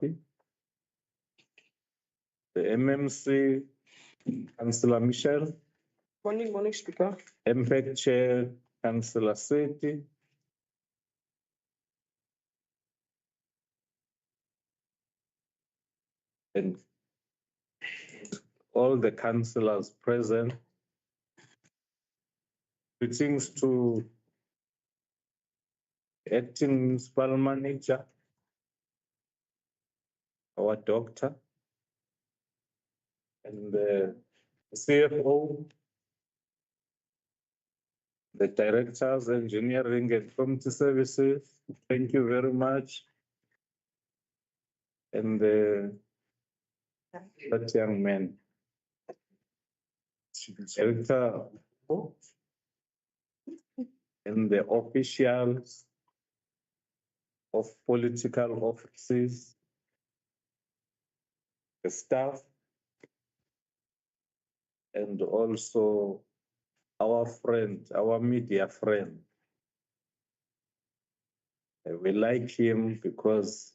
The MMC, Councillor Michelle. Morning, Speaker. MPEC Chair, Councillor Seti. And all the councillors present. Greetings to Acting Municipal Manager, our doctor, and the CFO, the directors, engineering and community services. Thank you very much. And that young man, director, and the officials of political offices, the staff, and also our friend, our media friend. We like him because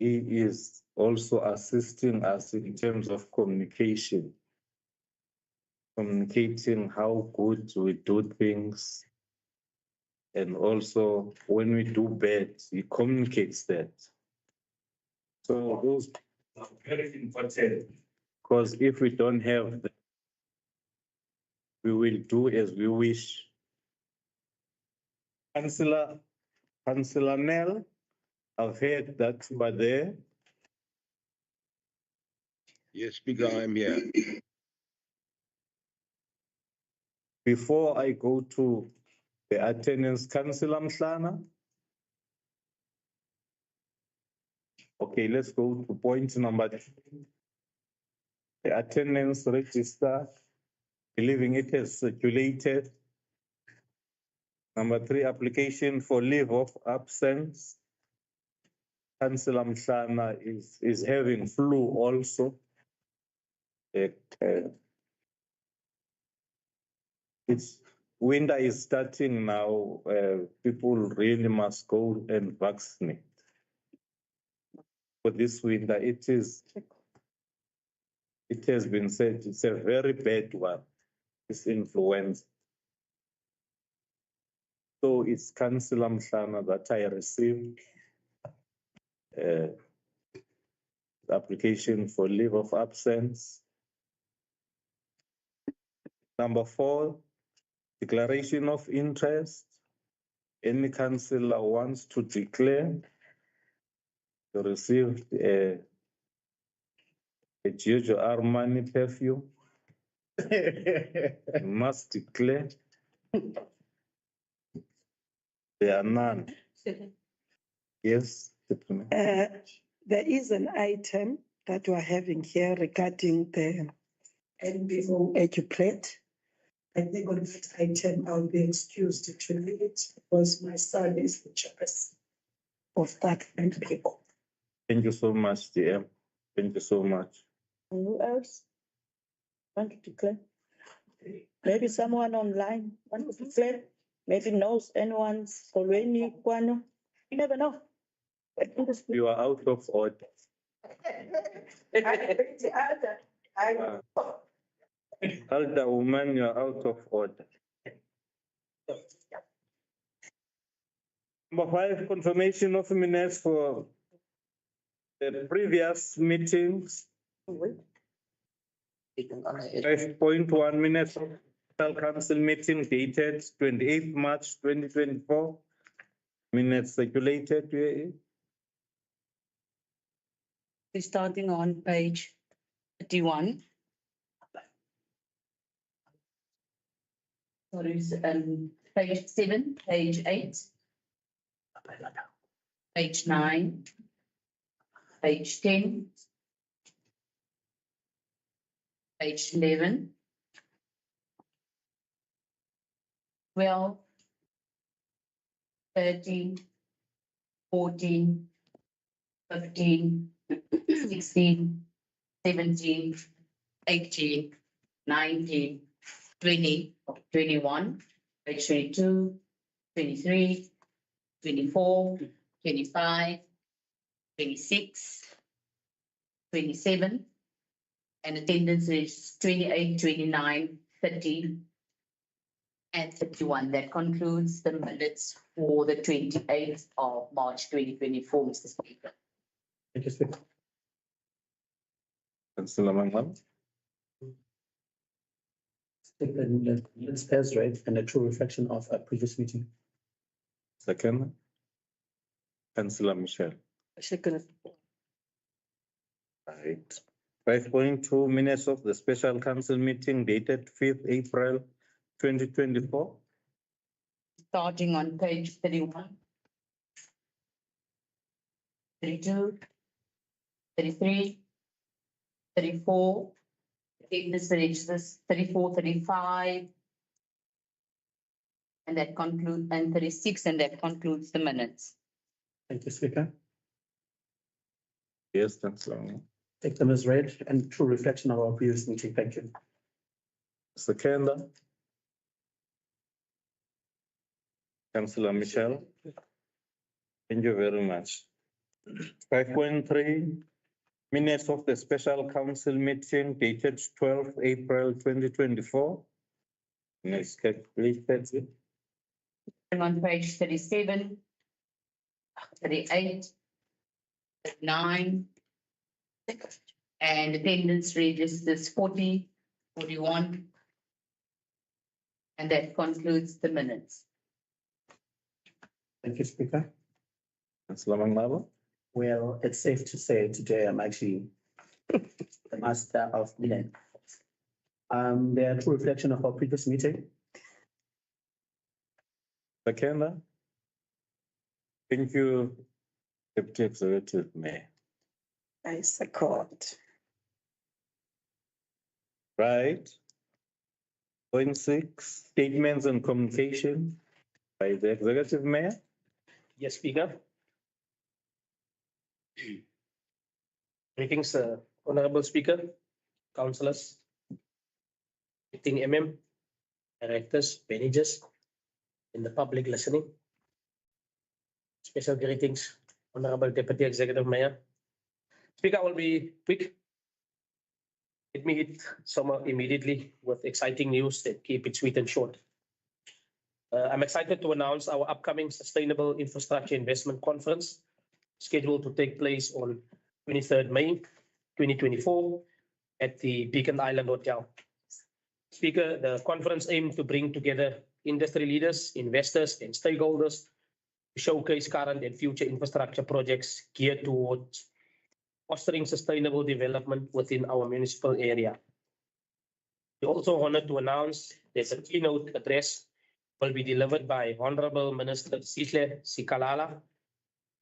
he is also assisting us in terms of communication, communicating how good we do things. And also when we do bad, he communicates that. So those are very important, because if we don't have that, we will do as we wish. Councillor Nell, I've heard that you are there. Yes, Speaker, I'm here. Before I go to the attendance, Councillor Mhlana. Okay, let's go to point number 2. The attendance register, believing it has circulated. Number 3, application for leave of absence. Councillor Mhlana is having flu also. It's winter is starting now. People really must go and vaccinate. For this winter, it has been said it's a very bad one, this influenza. So it's Councillor Mhlana that I received the application for leave of absence. Number 4, declaration of interest. Any councillor wants to declare to receive a Giorgio Armani perfume. Must declare. There are none. Yes. There is an item that we're having here regarding the NBO EduPlate. I think on that item I'll be excused to read it because my son is the chairperson of that NBO. Thank you so much, DM. Thank you so much. Who else want to declare? Maybe someone online wants to declare. Maybe knows anyone's already one. You never know. You are out of order. Elder woman, you are out of order. Number 5, confirmation of minutes for the previous meetings. 5.1 minutes of council meeting dated 28th March 2024. Minutes circulated. We're starting on page 31. Sorry, page 7, page 8, page 9, page 10, page 11, 12, 13, 14, 15, 16, 17, 18, 19, 20, 21, page 22, 23, 24, 25, 26, 27, and attendance is 28, 29, 30, and 31. That concludes the minutes for the 28th of March 2024, Mr. Speaker. Thank you, Speaker. Councillor Mangam, Take the minutes as read and a true reflection of a previous meeting. second. Councillor Michelle. Second. Right. 5.2 minutes of the special council meeting dated 5th April 2024. Starting on page 31, 32, 33, 34, attendance registers 34, 35, and that concludes, and 36, and that concludes the minutes. Thank you, Speaker. Yes, Councillor Mangam. Take them as read and true reflection of our previous meeting. Thank you. Second. Councillor Michelle. Thank you very much. 5.3 minutes of the special council meeting dated 12th April 2024. Next, please, that's it. On page 37, 38, 39, and attendance registers 40, 41. And that concludes the minutes. Thank you, Speaker. Councillor Mangaba. Well, it's safe to say today I'm actually the master of minutes. They are true reflection of our previous meeting. Second. Thank you, Deputy Executive Mayor. I second. Right. 0.6, statements and communication by the Executive Mayor. Yes, Speaker. Greetings, Honorable Speaker, Councillors, acting MM, directors, managers, and the public listening. Special greetings, Honorable Deputy Executive Mayor. Speaker, I will be quick. Let me hit summer immediately with exciting news that keep it sweet and short. I'm excited to announce our upcoming Sustainable Infrastructure Investment Conference, scheduled to take place on 23rd May 2024 at the Beacon Island Hotel. Speaker, the conference aims to bring together industry leaders, investors, and stakeholders to showcase current and future infrastructure projects geared towards fostering sustainable development within our municipal area. We're also honored to announce that the keynote address will be delivered by Honorable Minister Sihle Sikalala,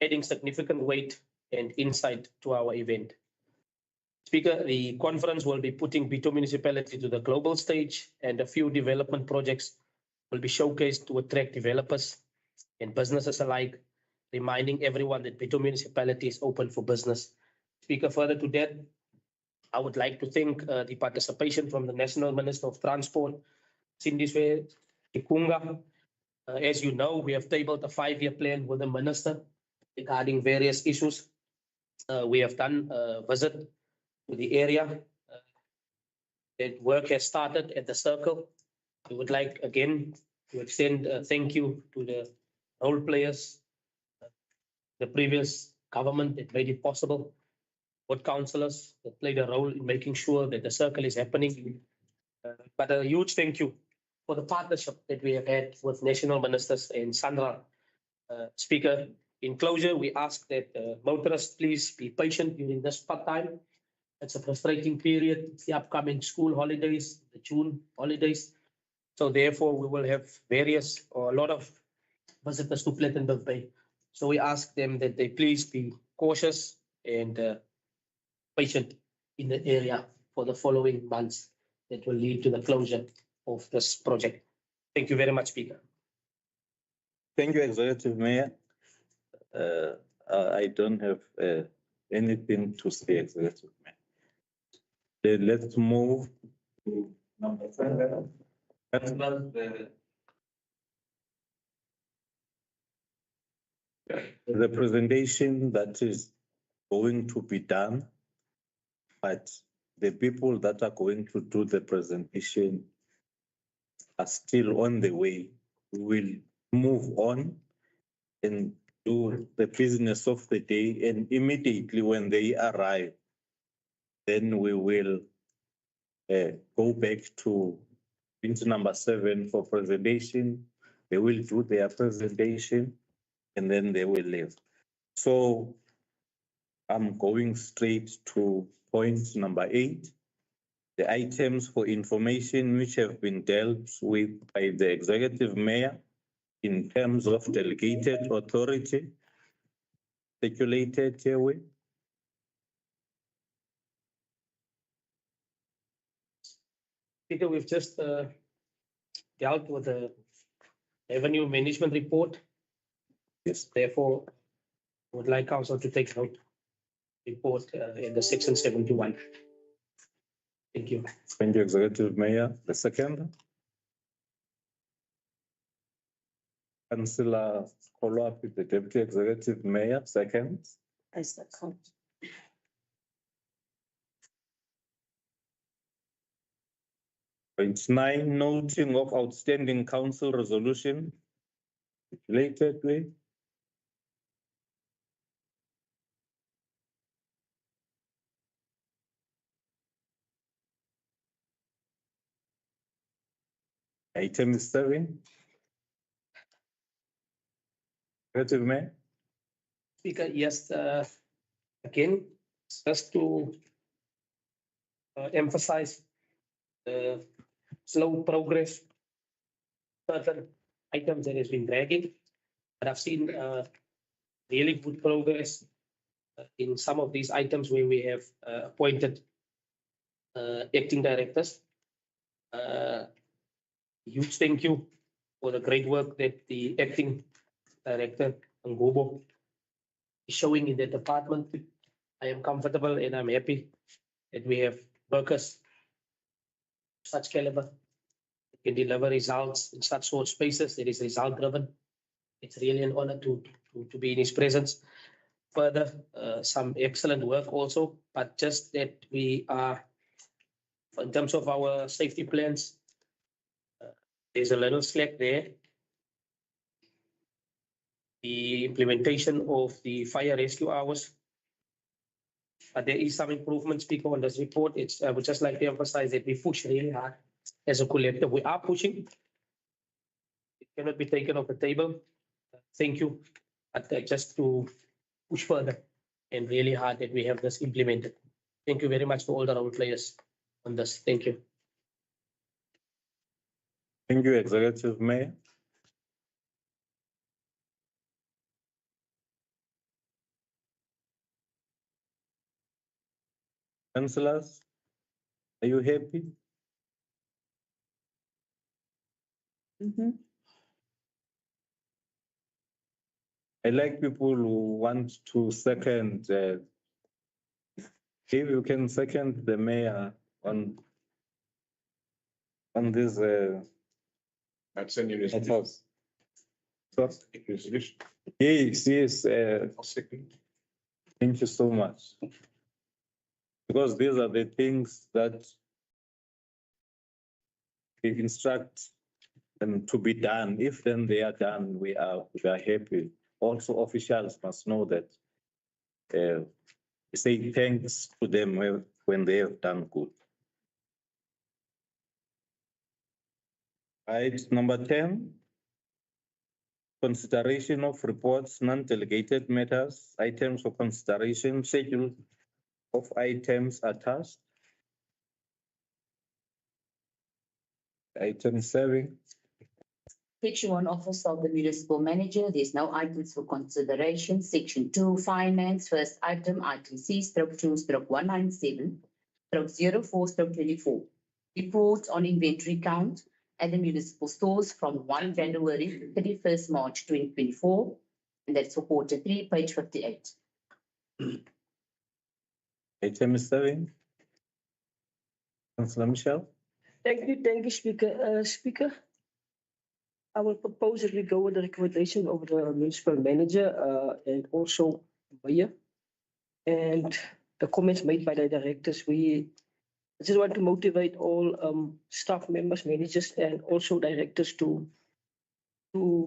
adding significant weight and insight to our event. Speaker, the conference will be putting Bitou municipality to the global stage, and a few development projects will be showcased to attract developers and businesses alike, reminding everyone that Bitou municipality is open for business. Speaker, further to that, I would like to thank the participation from the National Minister of Transport, Sindiswe Ikunga. As you know, we have tabled a 5-year plan with the Minister regarding various issues. We have done a visit to the area. That work has started at the circle. We would like again to extend a thank you to the role players, the previous government that made it possible, what councillors that played a role in making sure that the circle is happening. But a huge thank you for the partnership that we have had with national ministers and Sandra. Speaker, in closure, we ask that motorists please be patient during this part time. It's a frustrating period. It's the upcoming school holidays, the June holidays. So therefore, we will have various or a lot of visitors to Plettenberg Bay. So we ask them that they please be cautious and patient in the area for the following months that will lead to the closure of this project. Thank you very much, Speaker. Thank you, Executive Mayor. I don't have anything to say, Executive Mayor. Then let's move to number 7. The presentation that is going to be done, but the people that are going to do the presentation are still on the way. We will move on and do the business of the day, and immediately when they arrive, then we will go back to into number 7 for presentation. They will do their presentation and then they will leave. So I'm going straight to point number 8. The items for information which have been dealt with by the executive mayor in terms of delegated authority circulated herewith. Peter, we've just dealt with the revenue management report. Yes. Therefore, I would like council to take note report in the section 71. Thank you. Thank you, Executive Mayor. The second. Councillor follow up with the Deputy Executive Mayor. Second. I second. Point 9, noting of outstanding council resolution related with. Item 7. Executive Mayor. Speaker, yes, again, just to emphasize the slow progress, certain items that has been dragging, but I've seen really good progress in some of these items where we have appointed acting directors. Huge thank you for the great work that the acting director, Ngobo, is showing in the department. I am comfortable and I'm happy that we have workers of such caliber that can deliver results in such short spaces that is result driven. It's really an honor to be in his presence. Further, some excellent work also, but just that we are, in terms of our safety plans, there's a little slack there. The implementation of the fire rescue hours. But there is some improvement, Speaker, on this report. I would just like to emphasize that we push really hard as a collective. We are pushing. It cannot be taken off the table. Thank you. But just to push further and really hard that we have this implemented. Thank you very much to all the role players on this. Thank you. Thank you, Executive Mayor. Councillors, are you happy? I like people who want to second. If you can second the mayor on this That's a new matters. Yes, yes. Thank you so much. Because these are the things that we instruct them to be done. If then they are done, we are happy. Also, officials must know that say thanks to them when they have done good. Right, number 10. Consideration of reports, non-delegated matters, items for consideration, schedule of items attached. Item 7. Section 1, Office of the Municipal Manager. There's no items for consideration. Section 2, Finance. First item, item C/2/197/04/24. Report on inventory count at the municipal stores from 1 January to 31st March 2024. And that's for quarter 3, page 58. Item 7. Councillor Michelle. Thank you, Speaker. Speaker, I will propose that we go with the recommendation of the municipal manager and also mayor. and the comments made by the directors. I just want to motivate all staff members, managers, and also directors to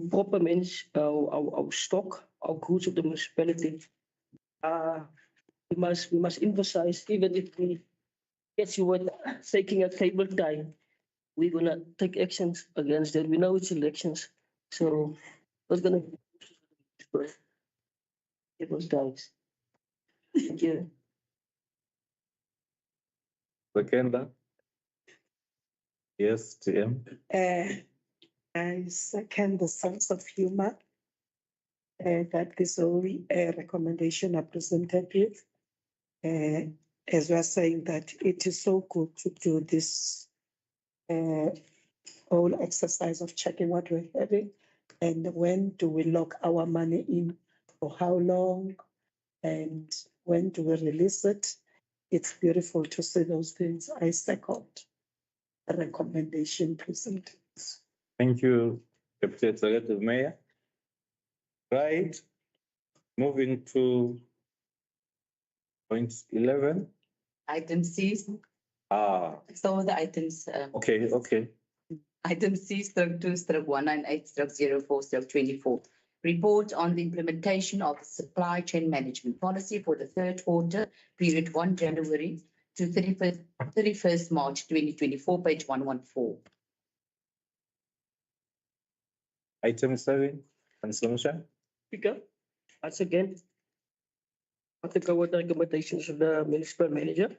proper manage our stock, our goods of the municipality. We must emphasize, even if we get you with taking a table time, we're gonna take actions against that. We know it's elections, so we're gonna table times. Thank you. Second. Yes, TM. I second the sense of humor that this only recommendation are presented with. As we are saying that it is so good to do this whole exercise of checking what we're having and when do we lock our money in, for how long, and when do we release it. It's beautiful to see those things. I second the recommendation presented. Thank you, Deputy Executive Mayor. Right, moving to point 11. Item C, some of the items, Okay. item C/2/198/04/24. Report on the implementation of the supply chain management policy for the third quarter, period 1 January to 31st March 2024, page 114. Item 7, Councillor Musha. Speaker, once again, I want to go with the recommendations of the municipal manager.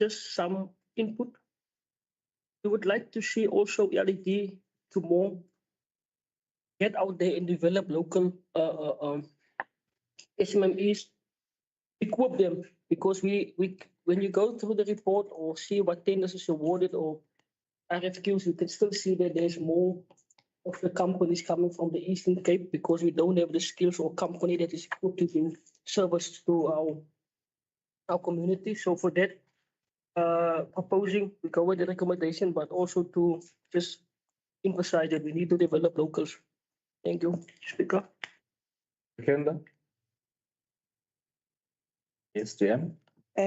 Just some input. We would like to see also LED to more get out there and develop local SMMEs, equip them, because we when you go through the report or see what tenders is awarded or RFQs, you can still see that there's more of the companies coming from the Eastern Cape, because we don't have the skills or company that is equipped to bring service to our community. So for that, proposing we go with the recommendation, but also to just emphasize that we need to develop locals. Thank you, Speaker. Second. Yes, TM.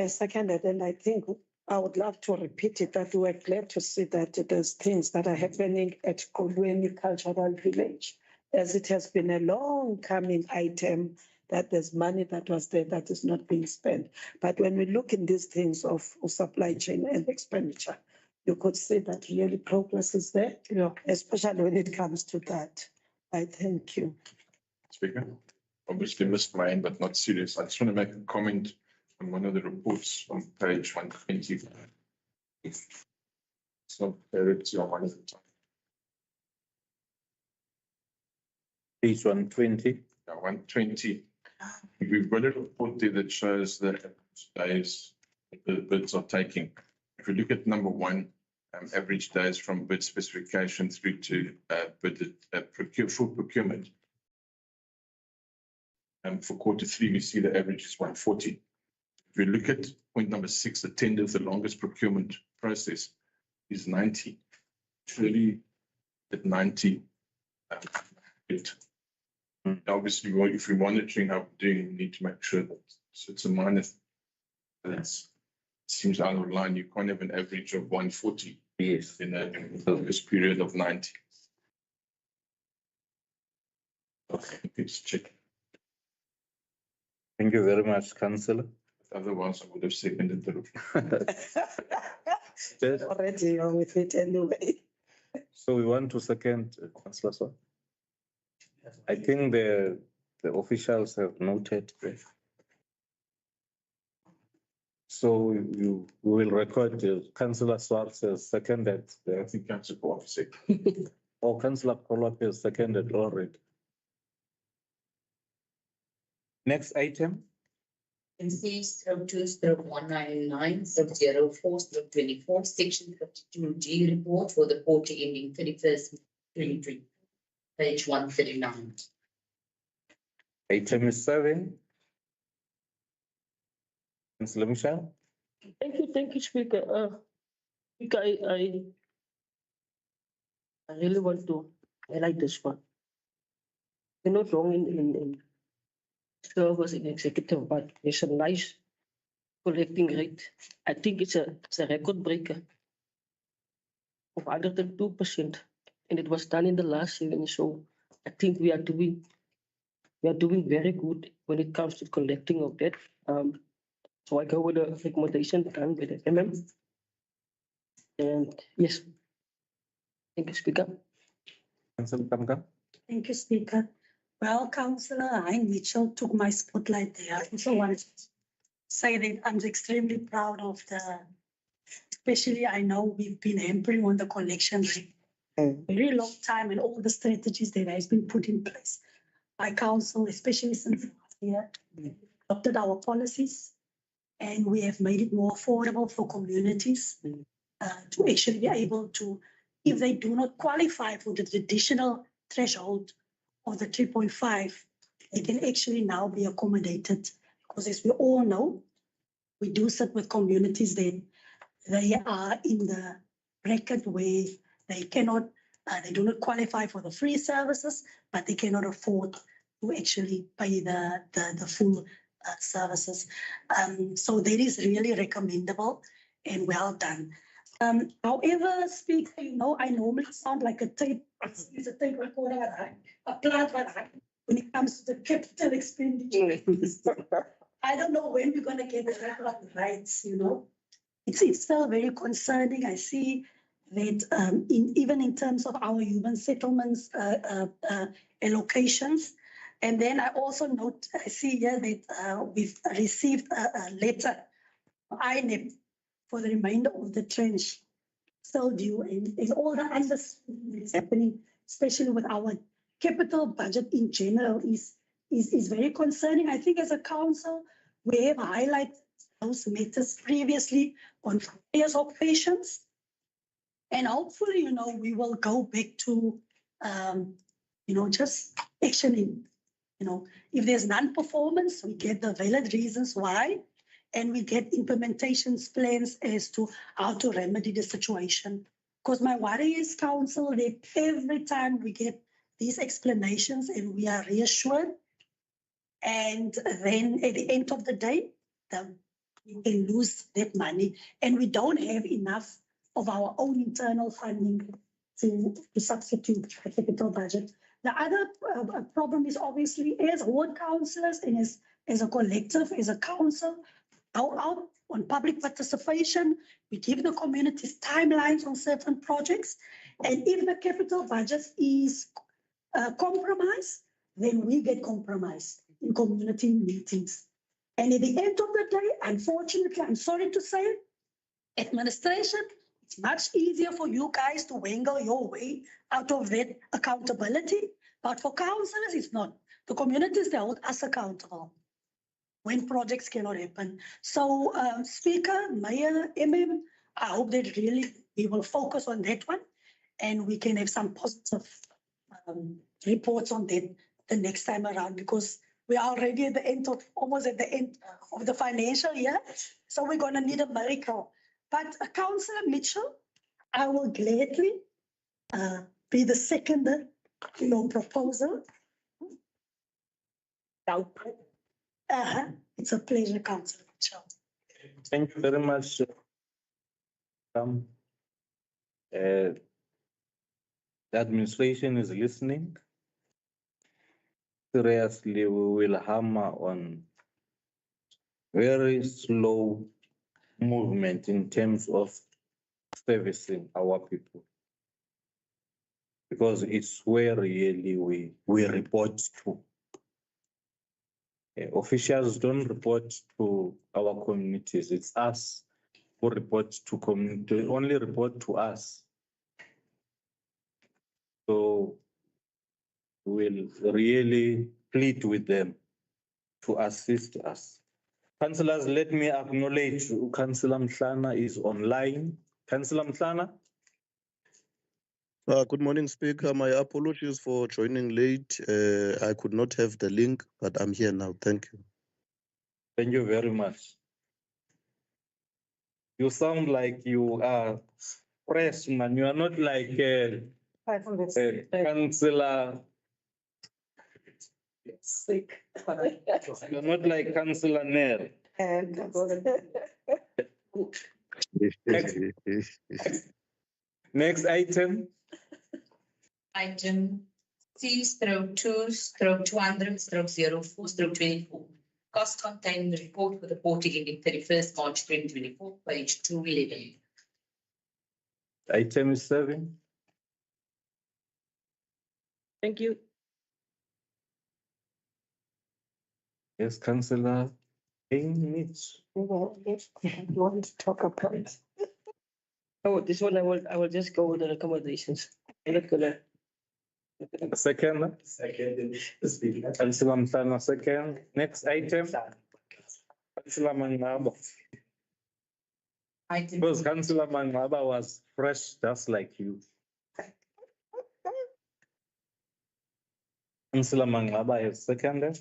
Seconded, and I think I would love to repeat it, that we're glad to see that there's things that are happening at Kolweni Cultural Village, as it has been a long coming item that there's money that was there that is not being spent. But when we look in these things of supply chain and expenditure, you could see that really progress is there, especially when it comes to that. I thank you. Speaker, obviously missed mine, but not serious. I just want to make a comment on one of the reports on page 120. It's not clarity on one of the time. Page 120. 120. We've got a report there that shows the days the bids are taking. If we look at number 1, average days from bid specification through to full procurement. For quarter 3, we see the average is 140. If we look at point number 6, the tender of the longest procurement process is 90. Truly at 90. Obviously, if we're monitoring how we're doing, we need to make sure that it's a minus. That seems out of line. You can't have an average of 140. Yes. In this period of 90. Okay, let's check. Thank you very much, Councillor. Otherwise, I would have seconded the Already on with it anyway. So we want to second, Councillor Swan. I think the officials have noted. So you will record Councillor Swartz has seconded. I think Councillor Paul said. Or Councillor Pollock has seconded already. Next item. C/2/199/04/24, section 52G report for the quarter ending 31st 2023, page 139. Item 7. Councillor Michelle. Thank you, Speaker. Speaker, I really want to highlight this one. We're not wrong in serve as an executive, but there's a nice collecting rate. I think it's a record breaker of 102%. And it was done in the last year. And so I think we are doing very good when it comes to collecting of debt. So I go with the recommendation done by the MM. And yes, thank you, Speaker. Councillor Kamka. Thank you, Speaker. Well, Councillor Hein Mitchell took my spotlight there. I also want to say that I'm extremely proud of especially I know we've been hampering on the collection rate a very long time and all the strategies that has been put in place by council, especially since last year, adopted our policies and we have made it more affordable for communities to actually be able to, if they do not qualify for the traditional threshold of the 3.5, they can actually now be accommodated. Because as we all know, we do sit with communities that they are in the bracket where they cannot, they do not qualify for the free services, but they cannot afford to actually pay the full services. So that is really recommendable and well done. However, Speaker, you know, I normally sound like a tape recorder, a plant when it comes to the capital expenditure. I don't know when we're going to get the record rights, you know. It's still very concerning. I see that even in terms of our human settlements allocations. And then I also note, I see here that we've received a letter, INEP, for the remainder of the trench still due. And all the understanding that's happening, especially with our capital budget in general, is very concerning. I think as a council, we have highlighted those matters previously on various occasions. And hopefully, you know, we will go back to, you know, just actioning. You know, if there's non-performance, we get the valid reasons why, and we get implementations plans as to how to remedy the situation. Because my worry is, council, that every time we get these explanations and we are reassured, and then at the end of the day, we can lose that money, and we don't have enough of our own internal funding to substitute the capital budget. The other problem is obviously as ward councillors and as a collective, as a council, out on public participation. We give the communities timelines on certain projects. And if the capital budget is compromised, then we get compromised in community meetings. And at the end of the day, unfortunately, I'm sorry to say, administration, it's much easier for you guys to wangle your way out of that accountability. But for councillors, it's not. The communities, they hold us accountable when projects cannot happen. So, Speaker, Mayor, MM, I hope that really we will focus on that one and we can have some positive reports on that the next time around, because we are already at the end of, almost at the end of the financial year. So we're going to need a miracle. But Councillor Mitchell, I will gladly be the second, you know, proposal. It's a pleasure, Councillor Mitchell. Thank you very much. The administration is listening. Seriously, we will hammer on very slow movement in terms of servicing our people, because it's where really we report to. Officials don't report to our communities. It's us who report to community, only report to us. So we'll really plead with them to assist us. Councillors, let me acknowledge Councillor Mhlana is online. Councillor Mhlana? Good morning, Speaker. My apologies for joining late. I could not have the link, but I'm here now. Thank you. Thank you very much. You sound like you are fresh, man. You are not like Councillor. Sick. You're not like Councillor Nair. And Next item, Item C/2/200/04/24. Cost contained report for the quarter ending 31st March 2024, page 211. item is 7. Thank you. Yes, Councillor Mitch. you want to talk about it? Oh, this one I will just go with the recommendations. I'm not gonna. Second, Second, speaker. Councillor Mtana, second. Next item, Councillor Mangaba. Item Because Councillor Mangaba was fresh, just like you. Councillor Mangaba has seconded.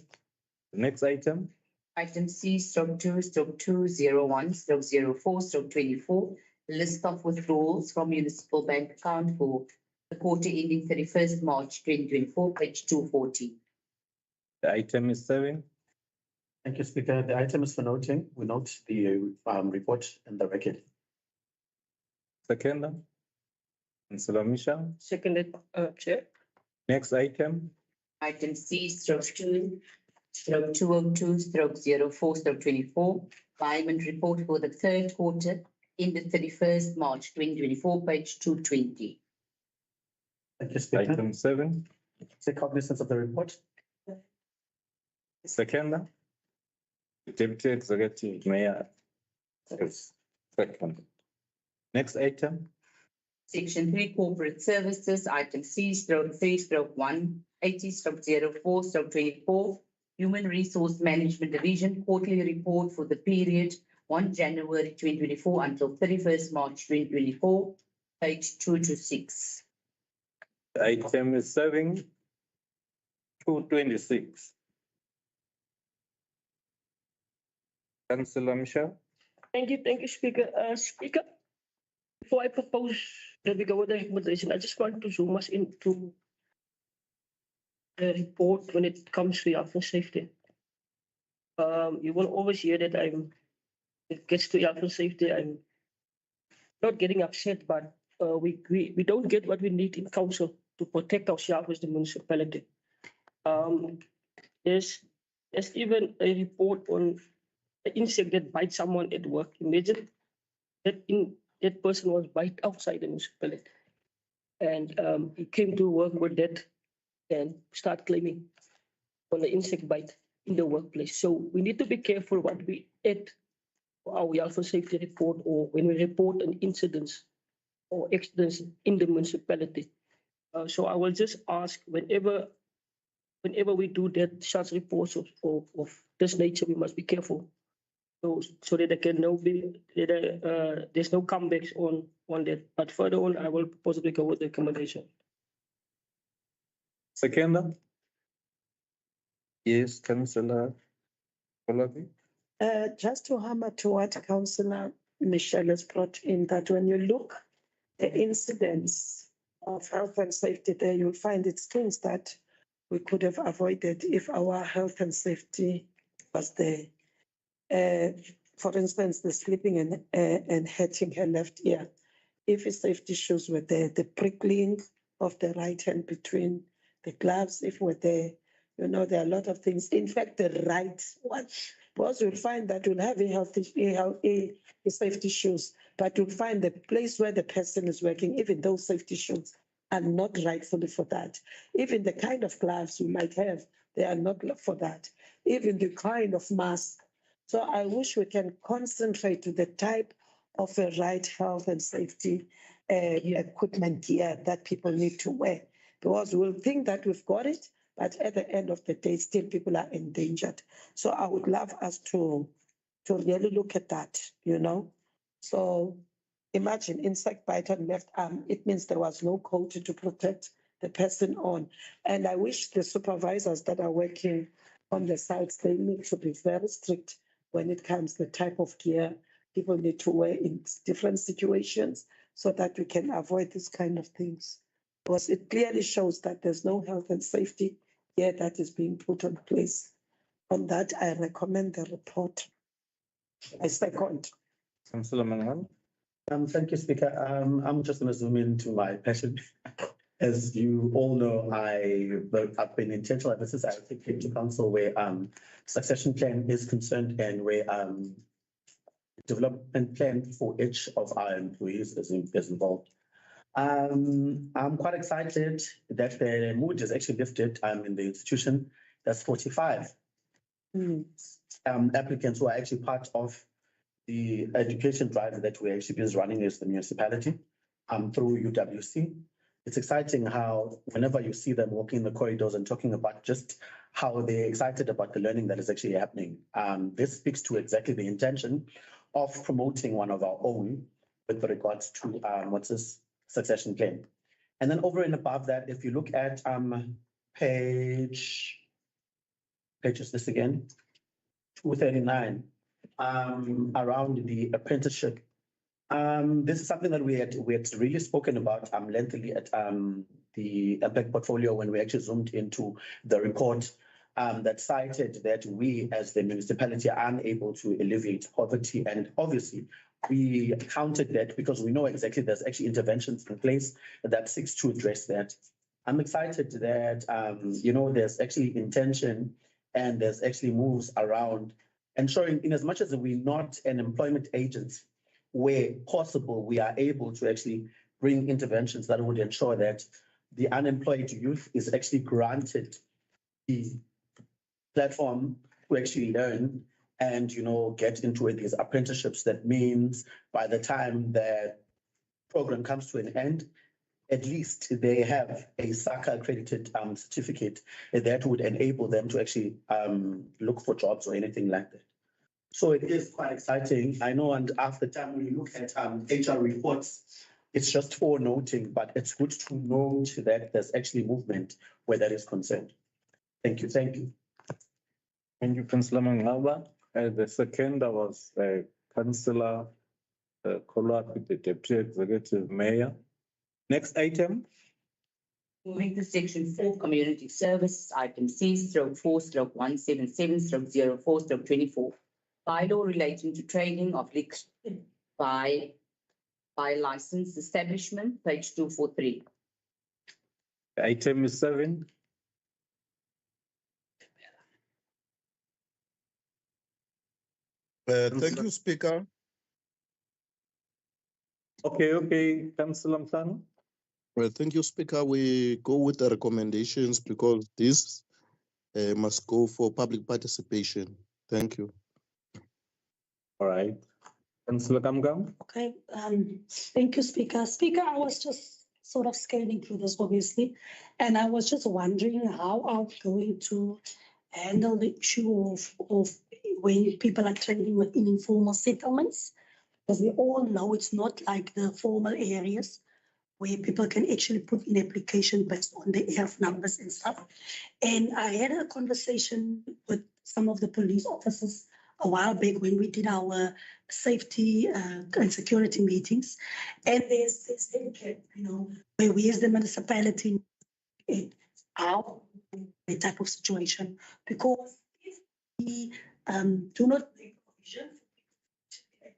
Next item, Item C/2/201/04/24, list of withdrawals from municipal bank account for the quarter ending 31st March 2024, page 240. the item is 7. Thank you, Speaker. The item is for noting. We note the report and the record. Second, Councillor Misha. Seconded, Chair. Next item, Item C/2/202/04/24, environment report for the third quarter ended 31st March 2024, page 220. Thank you, Speaker. item 7. Take cognizance of the report. Second, Deputy Executive Mayor. Yes, second. Next item, Section 3, corporate services, item C/3/180/04/24, human resource management division quarterly report for the period 1 January 2024 until 31st March 2024, page 226. the item is 7. 226. Councillor Misha. Thank you, Speaker. Speaker, before I propose that we go with the recommendation, I just want to zoom us into the report when it comes to health and safety. You will always hear that it gets to health and safety, I'm not getting upset, but we don't get what we need in council to protect ourselves as the municipality. There's even a report on the insect that bites someone at work. Imagine that person was bite outside the municipality. And he came to work with that and start claiming on the insect bite in the workplace. So we need to be careful what we add for our health and safety report, or when we report an incidents or accidents in the municipality. So I will just ask, whenever we do that such reports of this nature, we must be careful. So that there can there's no comebacks on that. But further on, I will possibly go with the recommendation. Second. Yes, Councillor Olabi. Just to hammer to what Councillor Michelle has brought in, that when you look the incidents of health and safety there, you'll find it's things that we could have avoided if our health and safety was there. For instance, the slipping and hurting her left ear. If the safety shoes were there, the prickling of the right hand between the gloves, if we're there, there are a lot of things. In fact, the right one, because you'll find that you'll have a safety shoes, but you'll find the place where the person is working, even those safety shoes are not rightfully for that. Even the kind of gloves you might have, they are not for that. Even the kind of mask. So I wish we can concentrate to the type of a right health and safety equipment gear that people need to wear, because we'll think that we've got it, but at the end of the day, still people are endangered. So I would love us to really look at that, So imagine insect bite on left arm, it means there was no coat to protect the person on. And I wish the supervisors that are working on the sites, they need to be very strict when it comes to the type of gear people need to wear in different situations, so that we can avoid this kind of things. Because it clearly shows that there's no health and safety here that is being put in place. On that, I recommend the report. I second. Councillor Mangal. Thank you, Speaker. I'm just going to zoom into my passion. As you all know, I've been intentional ever since I came to council where succession plan is concerned and where development plan for each of our employees is involved. I'm quite excited that the mood is actually lifted in the institution. There's 45 applicants who are actually part of the education drive that we're actually busy running as the municipality through UWC. It's exciting how whenever you see them walking the corridors and talking about just how they're excited about the learning that is actually happening. This speaks to exactly the intention of promoting one of our own with regards to succession plan. And then over and above that, if you look at page is this again, 239, around the apprenticeship. This is something that we had really spoken about lengthily at the impact portfolio when we actually zoomed into the report that cited that we as the municipality are unable to alleviate poverty. And obviously we counted that because we know exactly there's actually interventions in place that seeks to address that. I'm excited that, there's actually intention and there's actually moves around ensuring, in as much as we're not an employment agency, where possible, we are able to actually bring interventions that would ensure that the unemployed youth is actually granted the platform to actually learn and, get into these apprenticeships. That means by the time the program comes to an end, at least they have a SACA accredited certificate that would enable them to actually look for jobs or anything like that. So it is quite exciting. I know, and after time when you look at HR reports, it's just for noting, but it's good to note that there's actually movement where that is concerned. Thank you. Thank you. Thank you, Councillor Mangaba. The second was Councillor Kolwat with the Deputy Executive Mayor. Next item. Moving to section 4, community service, item C/4/177/04/24. Bylaw relating to trading of liquor by licensed establishment, page 243. Item is 7. Thank you, Speaker. Okay, Councillor Mhlanga. Well, thank you, Speaker. We go with the recommendations because this must go for public participation. Thank you. All right. Councillor Kamgam. Okay, thank you, Speaker. Speaker, I was just sort of scanning through this, obviously, and I was just wondering how are we going to handle the issue of when people are trading within informal settlements, because we all know it's not like the formal areas where people can actually put in application based on the ERF numbers and stuff. And I had a conversation with some of the police officers a while back when we did our safety and security meetings. And there's this where we as the municipality how the type of situation, because if we do not make provision, there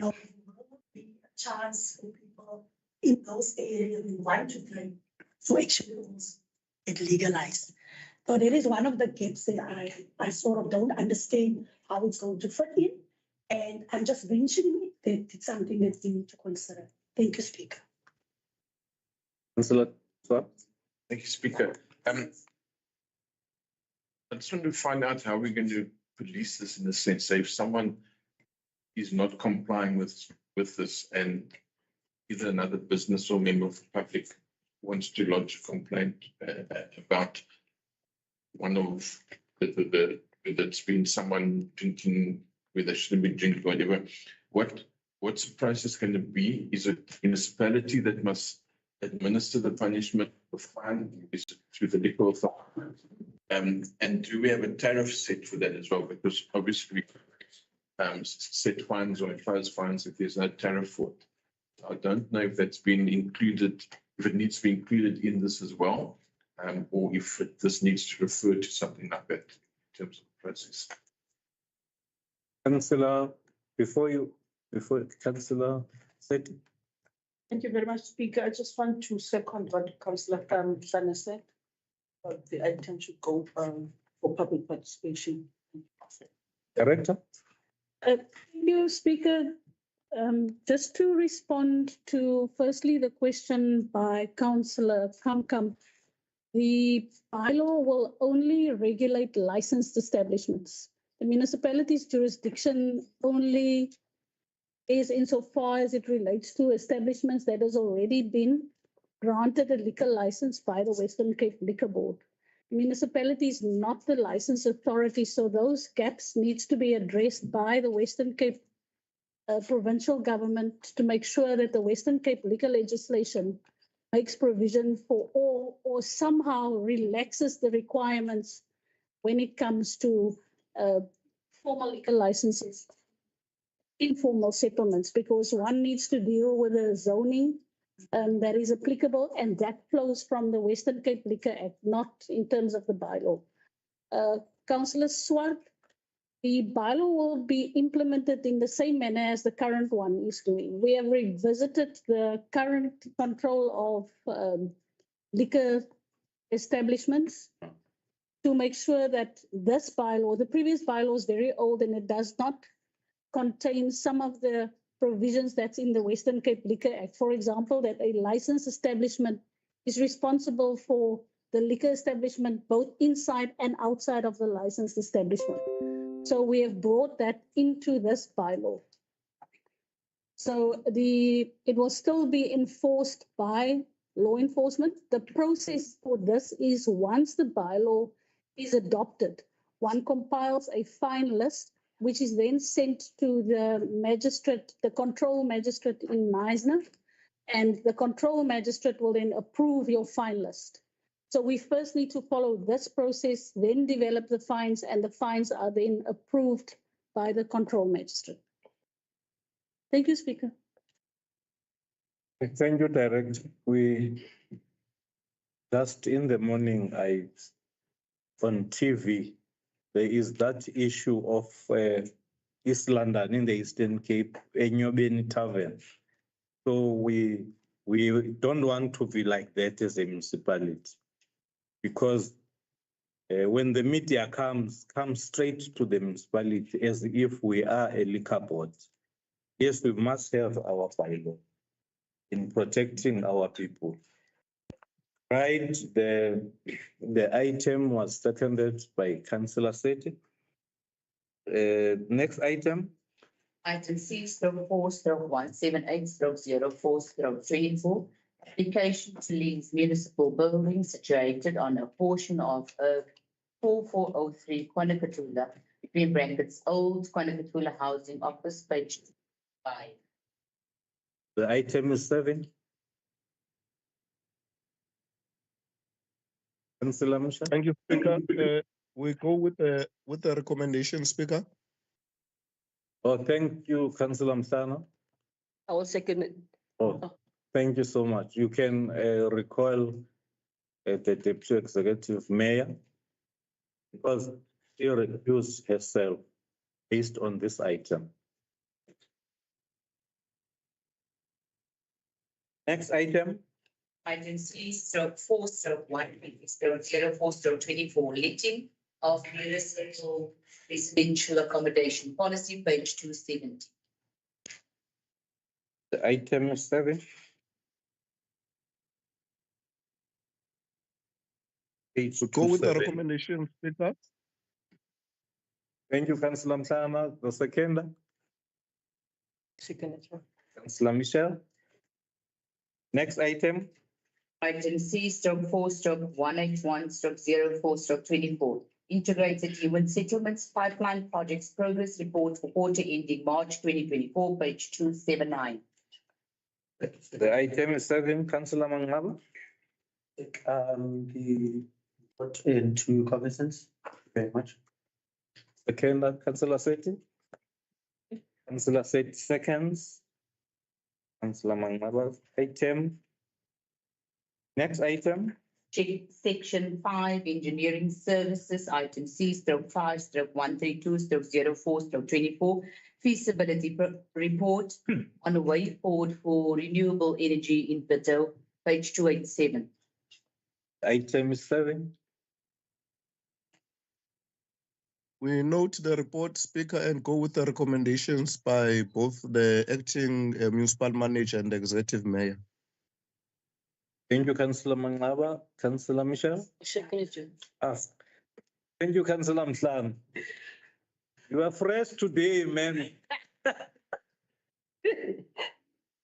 will be a chance for people in those areas who want to trade to actually also get legalized. So there is one of the gaps that I sort of don't understand how it's going to fit in. And I'm just mentioning it, that it's something that we need to consider. Thank you, Speaker. Councillor Swart. Thank you, Speaker. I just want to find out how we're going to police this in a sense. So if someone is not complying with this and either another business or member of the public wants to lodge a complaint about one of whether it's been someone drinking, where they shouldn't be drinking, whatever, what's the process going to be? Is it municipality that must administer the punishment of fine? Is it through the liquor authority? And do we have a tariff set for that as well? Because obviously set fines or impose fines if there's no tariff for it. I don't know if that's been included, if it needs to be included in this as well. or if this needs to refer to something like that in terms of process. Councillor, before Councillor said, Thank you very much, Speaker. I just want to second what Councillor Sana said. The item should go for public participation. Director? Thank you, Speaker. Just to respond to firstly the question by Councillor Kamkam, the bylaw will only regulate licensed establishments. The municipality's jurisdiction only is insofar as it relates to establishments that has already been granted a liquor license by the Western Cape Liquor Board. The municipality is not the license authority, so those gaps needs to be addressed by the Western Cape provincial government to make sure that the Western Cape liquor legislation makes provision for all or somehow relaxes the requirements when it comes to formal liquor licenses, informal settlements, because one needs to deal with the zoning that is applicable, and that flows from the Western Cape Liquor Act, not in terms of the bylaw. Councillor Swart, the bylaw will be implemented in the same manner as the current one is doing. We have revisited the current control of liquor establishments to make sure that this bylaw, the previous bylaw is very old and it does not contain some of the provisions that's in the Western Cape Liquor Act. For example, that a licensed establishment is responsible for the liquor establishment both inside and outside of the licensed establishment. So we have brought that into this bylaw. So it will still be enforced by law enforcement. The process for this is once the bylaw is adopted, one compiles a fine list, which is then sent to the magistrate, the control magistrate in Meisner, and the control magistrate will then approve your fine list. So we first need to follow this process, then develop the fines, and the fines are then approved by the control magistrate. Thank you, Speaker. Thank you, Director. We just in the morning, on TV, there is that issue of East London in the Eastern Cape, Enyobeni Tavern. So we don't want to be like that as a municipality, because when the media comes straight to the municipality as if we are a liquor board. Yes, we must have our bylaw in protecting our people. Right, the item was seconded by Councillor Seti. Next item. Item C/4/178/04/24. Application to lease municipal buildings situated on a portion of 4403 Kwanakatula, between brackets, Old Kwanakatula Housing Office, page 5. The item is 7. Councillor Musha. Thank you, Speaker. We go with the recommendation, Speaker. Oh, thank you, Councillor Msana. I will second it. Oh, thank you so much. You can recall the Deputy Executive Mayor, because she recused herself based on this item. Next item. Item C/4/1/04/24, letting of municipal residential accommodation policy, page 270. The item is 7. Page We go with the 27. recommendation, Speaker. Thank you, Councillor Msana. The second. Second as well. Councillor Michelle. Next item. Item C/4/181/04/24, integrated human settlements pipeline projects progress report for quarter ending March 2024, page 279. The item is 7, Councillor Mangaba. The vote into cognizance. Very much. Second, Councillor Seti. Councillor Seti seconds. Councillor Mangaba. Item. Next item. Section 5, engineering services, item C/5/132/04/24, feasibility report on a way forward for renewable energy in Bitou, page 287. Item 7. We note the report, Speaker, and go with the recommendations by both the acting municipal manager and the executive mayor. Thank you, Councillor Mangaba. Councillor Michelle? Second. Thank you, Councillor Mhlan. You are fresh today, man.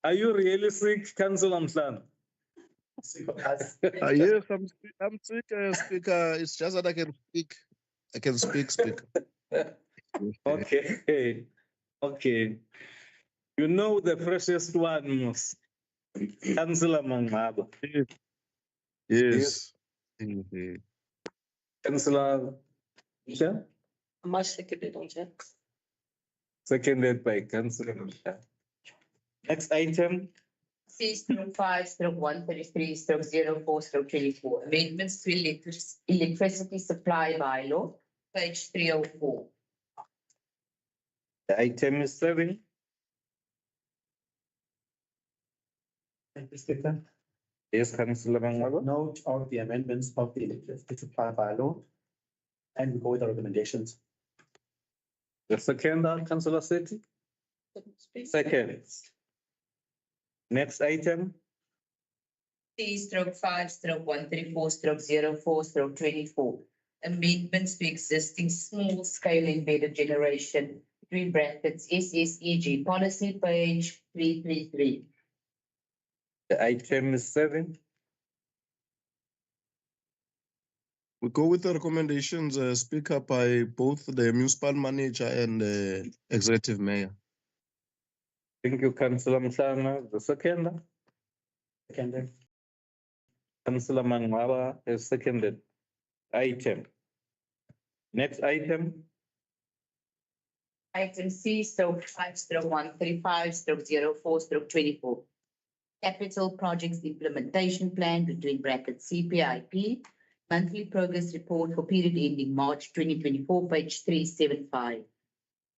Are you really sick, Councillor Mhlan? Yes, I'm sick, Speaker. It's just that I can speak. I can speak, Speaker. Okay. Okay. You know the freshest one, Councillor Mangaba. Yes. Indeed. Councillor Michelle? Must second on that. Seconded by Councillor Michelle. Next item. C/5/133/04/24, amendments to electricity supply bylaw, page 304. The item is 7. Thank you, Speaker. Yes, Councillor Mangaba. Note of the amendments of the electricity supply bylaw, and we go with the recommendations. The second, Councillor Sethi. Second. Next item. C/5/134/04/24, amendments to existing small scale embedded generation, between brackets, SSEG policy, page 333. The item is 7. We go with the recommendations, Speaker, by both the municipal manager and the executive mayor. Thank you, Councillor Mhlanga. The second. Seconded. Councillor Mangaba is seconded. Item. Next item. Item C/5/135/04/24. Capital Projects Implementation Plan, between brackets, CPIP, monthly progress report for period ending March 2024, page 375.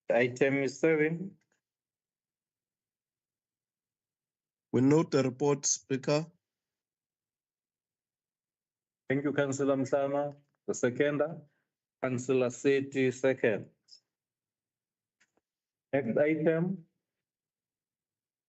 The item is 7. We note the report, Speaker. Thank you, Councillor Mhlanga. The second. Councillor Sethi, second. Next item.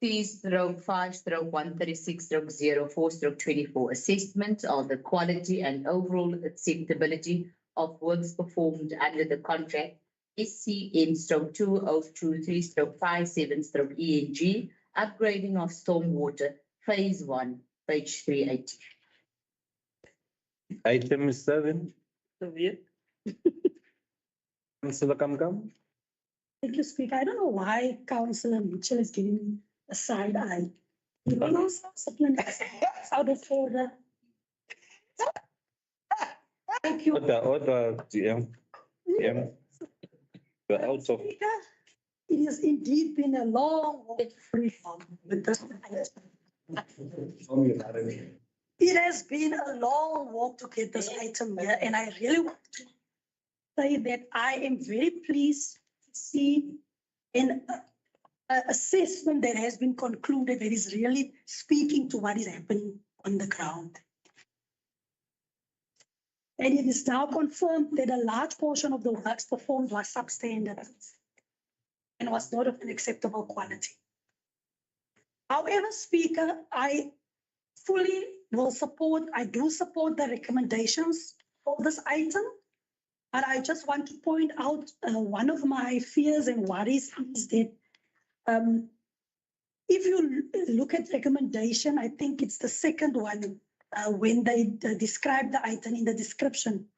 C/5/136/04/24, assessment of the quality and overall acceptability of works performed under the contract SCN/2023/57/ENG, upgrading of stormwater, phase 1, page 380. Item is 7. Councillor Kamkam. Thank you, Speaker. I don't know why Councillor Mitchell is giving me a side eye. You don't know, supplements out of order. Thank you. Order, GM. GM. You're out of. Speaker, it has indeed been a long walk with this. It has been a long walk to get this item here, and I really want to say that I am very pleased to see an assessment that has been concluded that is really speaking to what is happening on the ground. And it is now confirmed that a large portion of the works performed was substandard and was not of an acceptable quality. However, Speaker, I fully will support, I do support the recommendations for this item. But I just want to point out one of my fears and worries is that if you look at recommendation, I think it's the second one, when they describe the item in the description.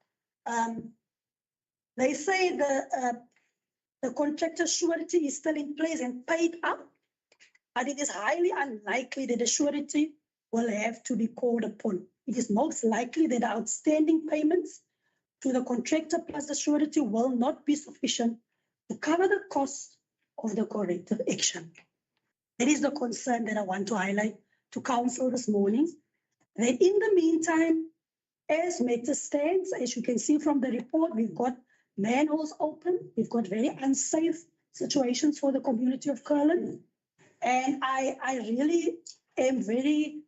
They say the contractor surety is still in place and paid up, but it is highly unlikely that the surety will have to be called upon. It is most likely that the outstanding payments to the contractor plus the surety will not be sufficient to cover the cost of the corrective action. That is the concern that I want to highlight to council this morning, that in the meantime, as matters stands, as you can see from the report, we've got manholes open. We've got very unsafe situations for the community of Curlin. And I really am very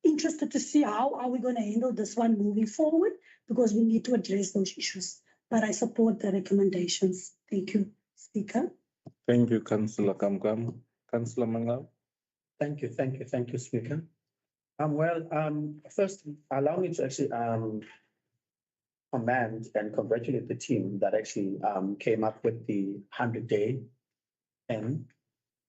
interested to see how are we going to handle this one moving forward, because we need to address those issues. But I support the recommendations. Thank you, Speaker. Thank you, Councillor Kamkam. Councillor Mangal. Thank you, Speaker. First, allow me to actually commend and congratulate the team that actually came up with the 100-day and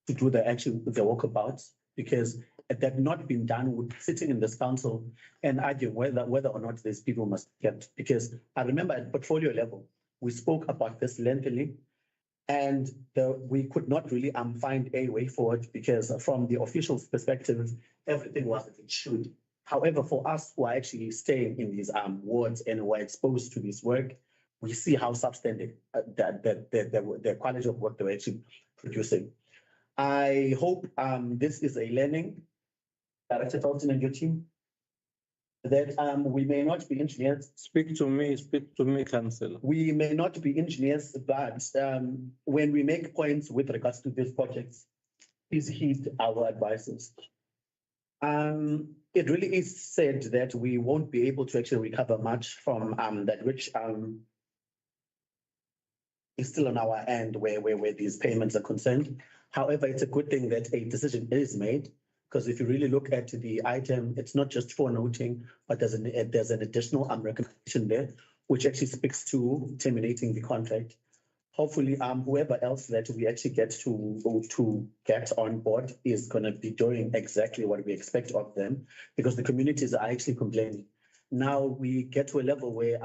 to do the walkabouts, because had that not been done, would sitting in this council and arguing whether or not these people must get. Because I remember at portfolio level, we spoke about this lengthily, and we could not really find a way forward, because from the official's perspective, everything was as it should. However, for us who are actually staying in these wards and who are exposed to this work, we see how substandard the quality of work they were actually producing. I hope this is a learning, Director Dalton and your team, that we may not be engineers. Speak to me, Councillor. We may not be engineers, but when we make points with regards to these projects, please heed our advices. It really is said that we won't be able to actually recover much from that which is still on our end where these payments are concerned. However, it's a good thing that a decision is made, because if you really look at the item, it's not just for noting, but there's an additional recommendation there, which actually speaks to terminating the contract. Hopefully, whoever else that we actually get to get on board is going to be doing exactly what we expect of them, because the communities are actually complaining. Now we get to a level where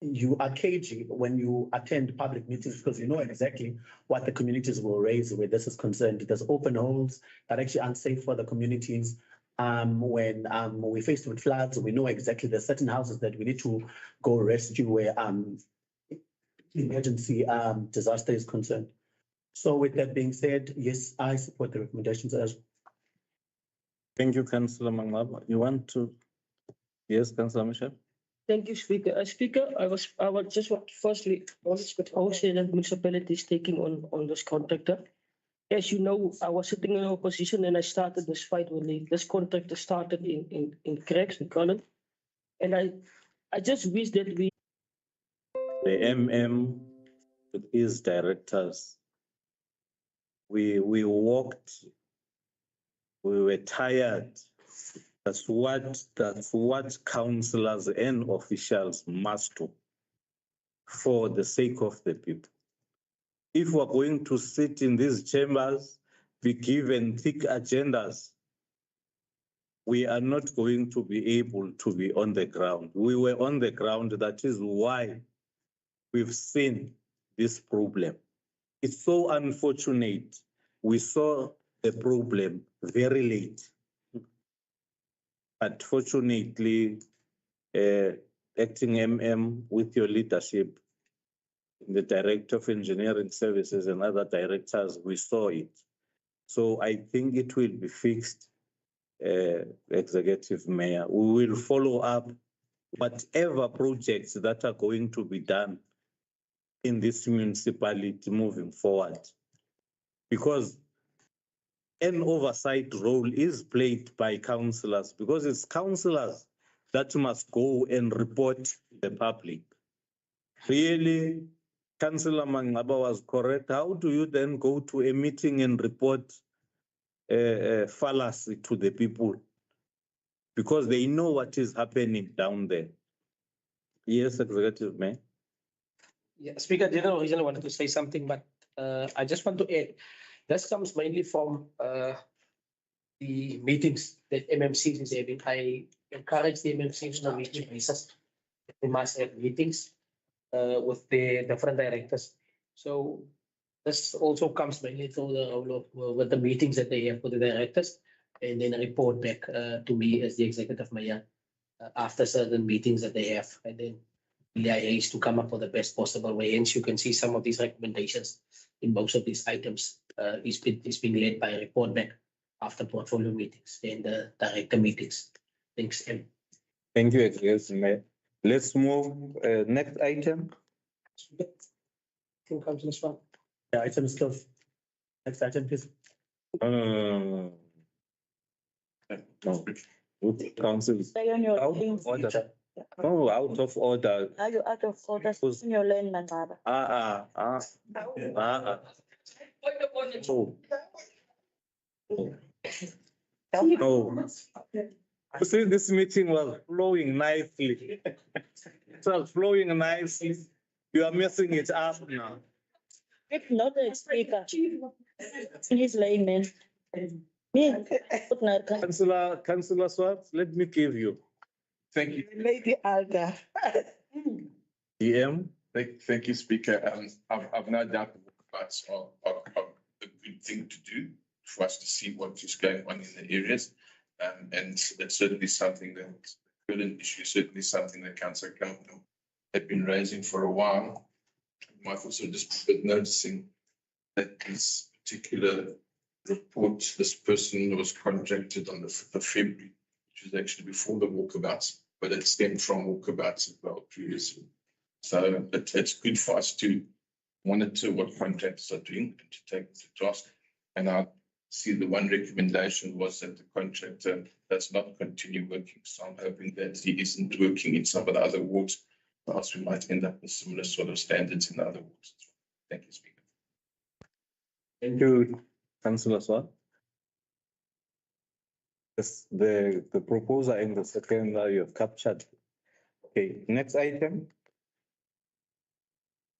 you are cagey when you attend public meetings, because you know exactly what the communities will raise where this is concerned. There's open holes that are actually unsafe for the communities. When we're faced with floods, we know exactly there's certain houses that we need to go rescue where emergency disaster is concerned. So with that being said, yes, I support the recommendations as well. Thank you, Councillor Mangaba. You want to? Yes, Councillor Michelle. Thank you, Speaker. Speaker, I would just want to firstly acknowledge what also the municipality is taking on this contractor. As you know, I was sitting in opposition and I started this fight when this contractor started in cracks in Cullen. And I just wish that we the with his directors, we walked, we were tired. That's what councillors and officials must do for the sake of the people. If we're going to sit in these chambers, be given thick agendas, we are not going to be able to be on the ground. We were on the ground, that is why we've seen this problem. It's so unfortunate. We saw the problem very late. But fortunately, acting MM with your leadership, the Director of Engineering Services and other directors, we saw it. So I think it will be fixed, Executive Mayor. We will follow up whatever projects that are going to be done in this municipality moving forward. Because an oversight role is played by councillors, because it's councillors that must go and report to the public. Really, Councillor Mangaba was correct. How do you then go to a meeting and report fallacy to the people? Because they know what is happening down there. Yes, Executive Mayor. Yeah, Speaker, the other reason I wanted to say something, but I just want to add, this comes mainly from the meetings that MMC is having. I encourage the MMCs on a weekly basis. They must have meetings with the different directors. So this also comes mainly through the role of with the meetings that they have with the directors, and then a report back to me as the Executive Mayor after certain meetings that they have, and then liaise to come up with the best possible way. Hence, you can see some of these recommendations in most of these items is being led by a report back after portfolio meetings and the director meetings links in. Thank you, yes, Mayor. Let's move, next item. Think Councillor Swan. The item is closed. Next item, please. No. Council, Stay on your out lane. of order. No, out of order. Are you out of order? Stay in your lane, Mandaba. Oh. No. You see, this meeting was flowing nicely. It was flowing nicely. You are messing it up now. If not a speaker. In his lane, man. Me. Put na- Councillor Swartz, let me give you. Thank you. Lady Alga. DM. Thank you, Speaker. I've no doubt the walkabouts are a good thing to do for us to see what is going on in the areas. And it's certainly something that, current issue, certainly something that Councillor Campbell had been raising for a while. You might also just be noticing that this particular report, this person was contracted on the 5th of February, which was actually before the walkabouts, but it stemmed from walkabouts as well previously. So it's good for us to monitor what contractors are doing and to take them to task. And I see the one recommendation was that the contractor does not continue working. So I'm hoping that he isn't working in some of the other wards, or else we might end up with similar sort of standards in the other wards. Thank you, Speaker. Thank you, Councillor Swartz. The proposer and the seconder you have captured. Okay, next item.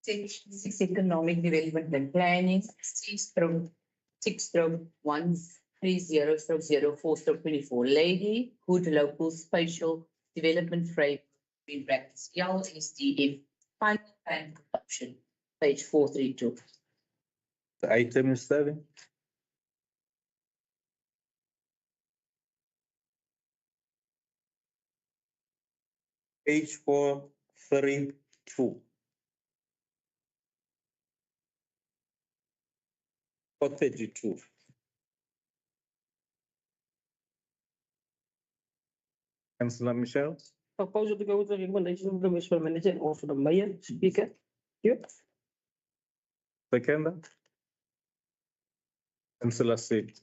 Six economic development and planning, 6/130/04/24. Lady Hood Local Spatial Development Frame in brackets LSDF final plan adoption, page 432. The item is 7. Page 432. 432. Councillor Michelle, Proposal to go with the recommendation of the municipal manager and also the mayor, speaker. You. seconder. Councillor Sid.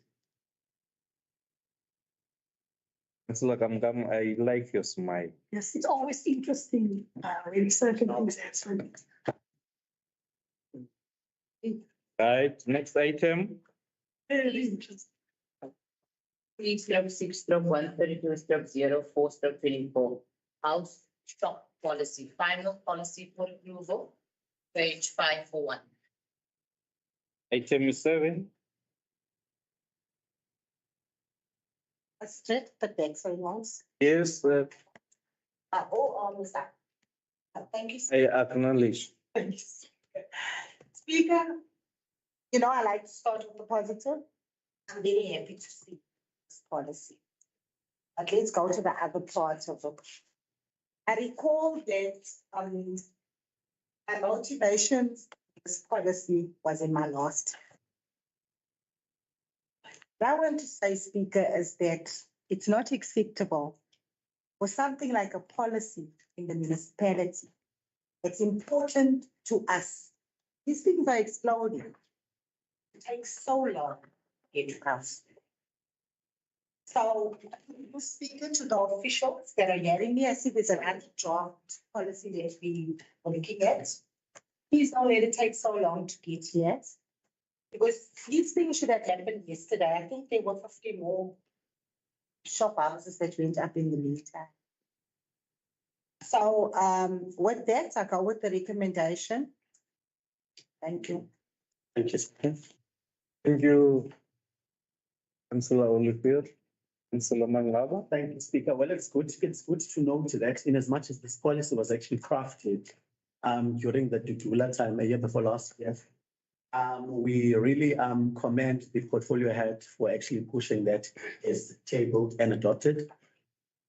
Councillor Kamkam, I like your smile. Yes, it's always interesting, when certain things happen. Right, next item. Very interesting. 3/6/132/04/24. House shop policy, final policy for approval, page 541. Item is 7. Straight the text ones. Yes, All on the side. Thank you. I acknowledge. Speaker, you know, I like to start with the positive. I'm very happy to see this policy. But let's go to the other part of it. I recall that my motivation for this policy was in my last. What I want to say, Speaker, is that it's not acceptable for something like a policy in the municipality. It's important to us. These things are exploding. It takes so long to get to council. So, Speaker, to the officials that are hearing me, I see there's an anti-draft policy that we are looking at. Please don't let it take so long to get here. Because these things should have happened yesterday. I think there were 50 more shop houses that went up in the meantime. So with that, I go with the recommendation. Thank you. Thank you. Thank you, Councillor Olivier. Councillor Mangaba. Thank you, Speaker. Well, it's good to note that in as much as this policy was actually crafted during the Dudula time, a year before last year, we really commend the portfolio head for actually pushing that is tabled and adopted.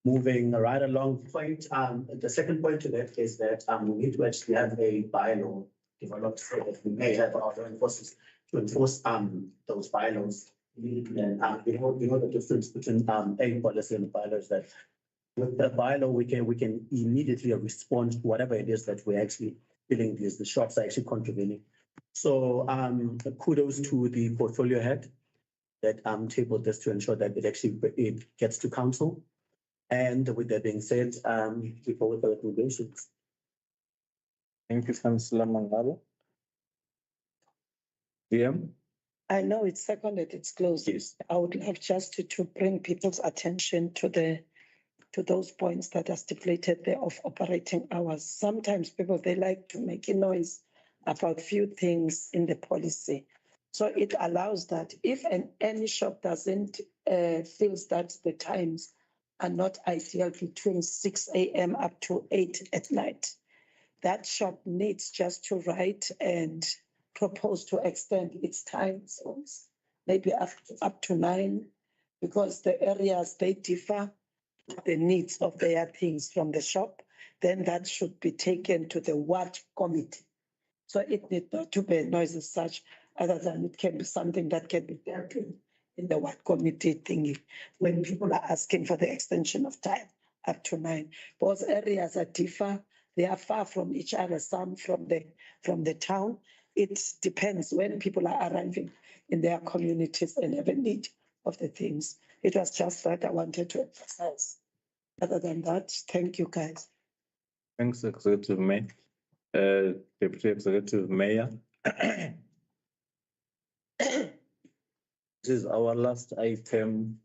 Moving right along point, the second point to that is that we need to actually have a bylaw developed so that we may have our law enforcement to enforce those bylaws. And we know the difference between a policy and a bylaw is that with the bylaw, we can immediately respond to whatever it is that we're actually feeling the shops are actually contravening. So kudos to the portfolio head that tabled this to ensure that it gets to council. And with that being said, we go with the recommendations. Thank you, Councillor Mangalo. VM? I know it's seconded, it's closed. Yes. I would love just to bring people's attention to those points that are stipulated there of operating hours. Sometimes people, they like to make a noise about few things in the policy. So it allows that if any shop doesn't feels that the times are not ideal between 6 a.m. up to 8 at night, that shop needs just to write and propose to extend its time zones, maybe up to 9, because the areas, they differ the needs of their things from the shop. Then that should be taken to the ward committee. So it need not to be noise as such, other than it can be something that can be dealt with in the ward committee thingy when people are asking for the extension of time up to 9. Those areas are differ. They are far from each other, some from the town. It depends when people are arriving in their communities and have a need of the things. It was just that I wanted to emphasize. Other than that, thank you, guys. Thanks, Executive Mayor. Deputy Executive Mayor. This is our last item.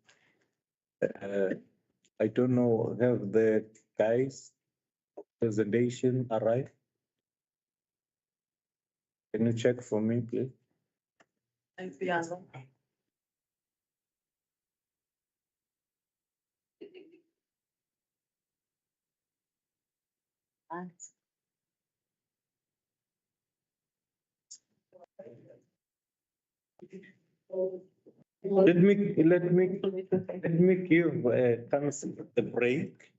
I don't know, have the guys presentation arrived? Can you check for me, please? Let me give council a break.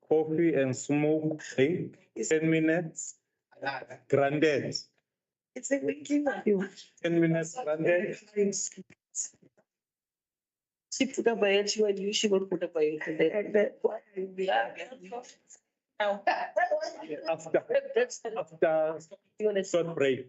Coffee and smoke break, 10 minutes. Granted. It's a weekend of you. 10 minutes, granted. She put a bio, she will use, she will put a bio. After short break.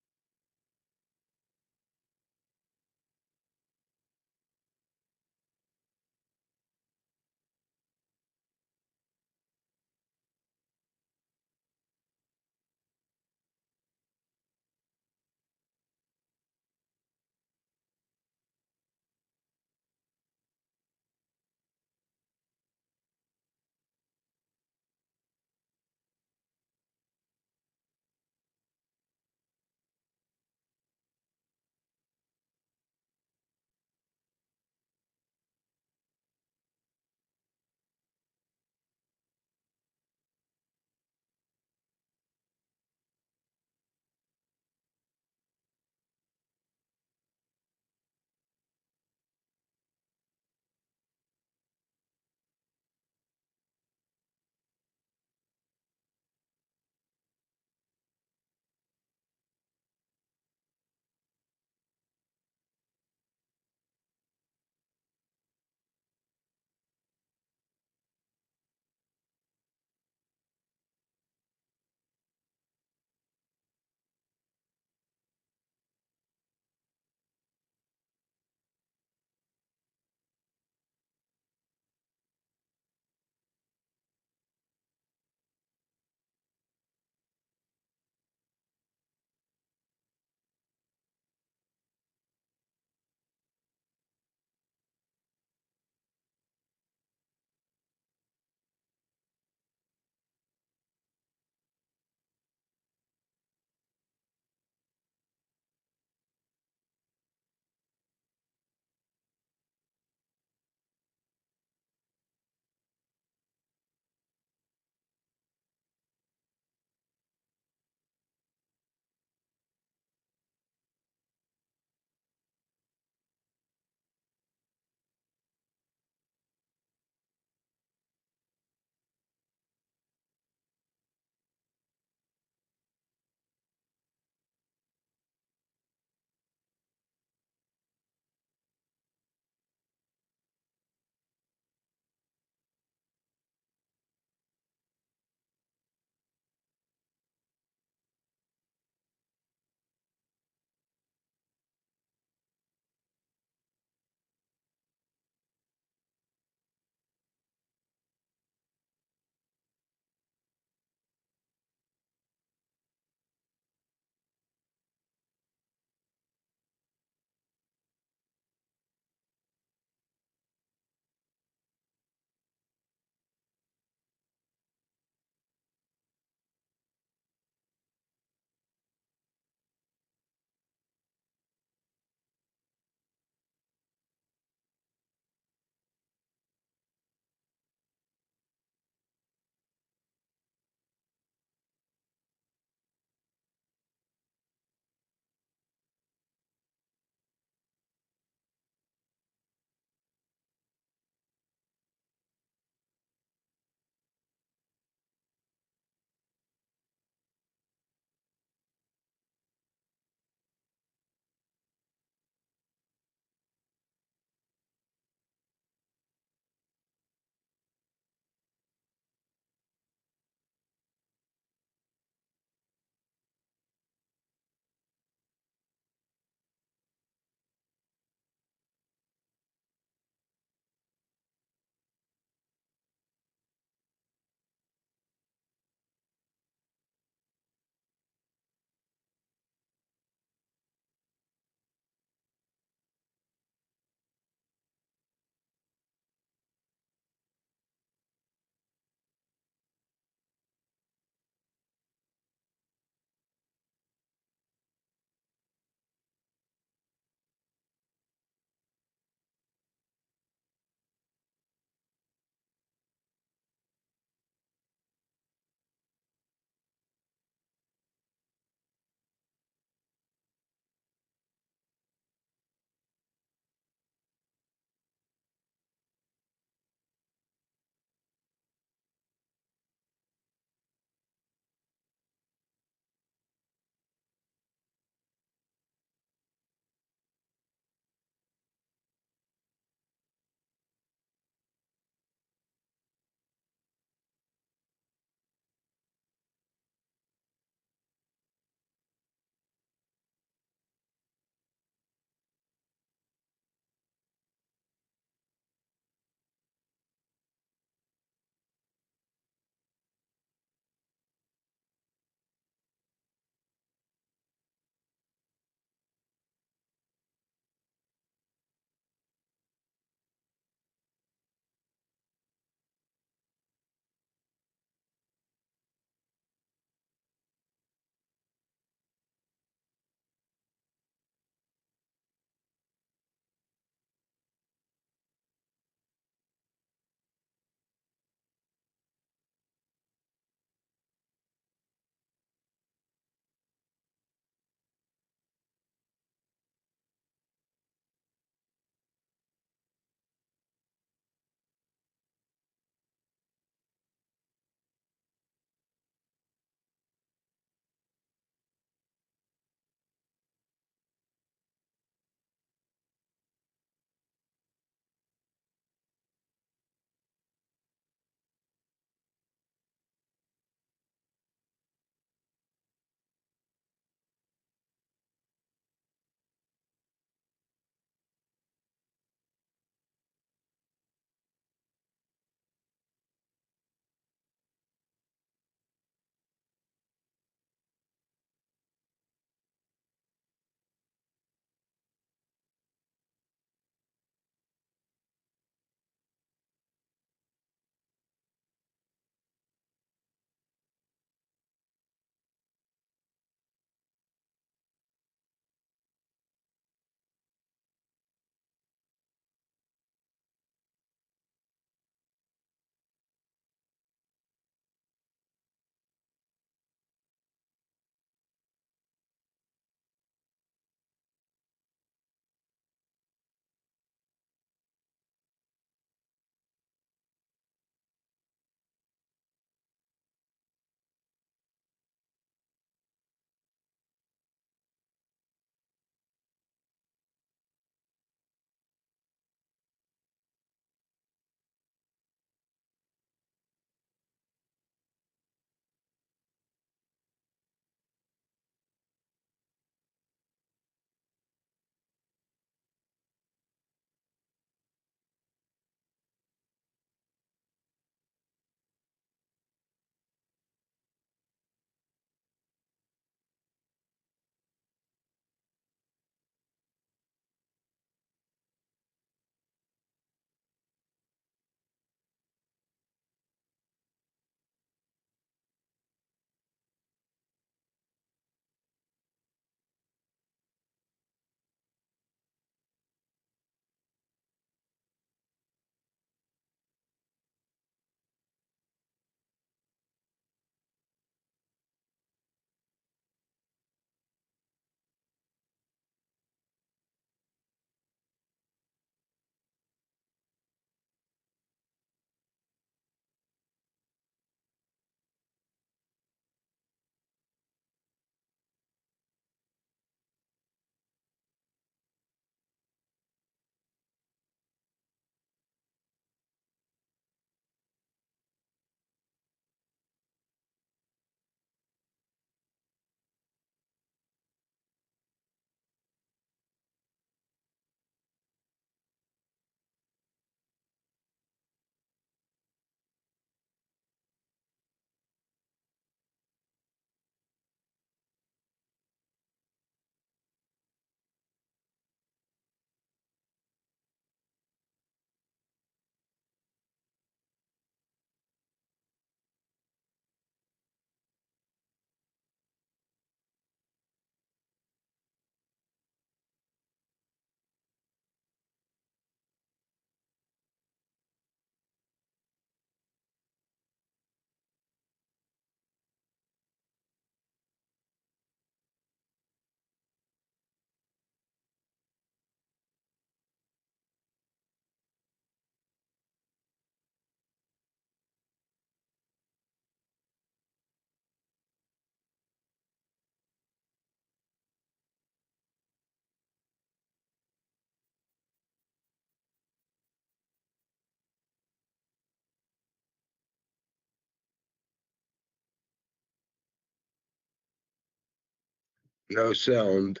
No sound.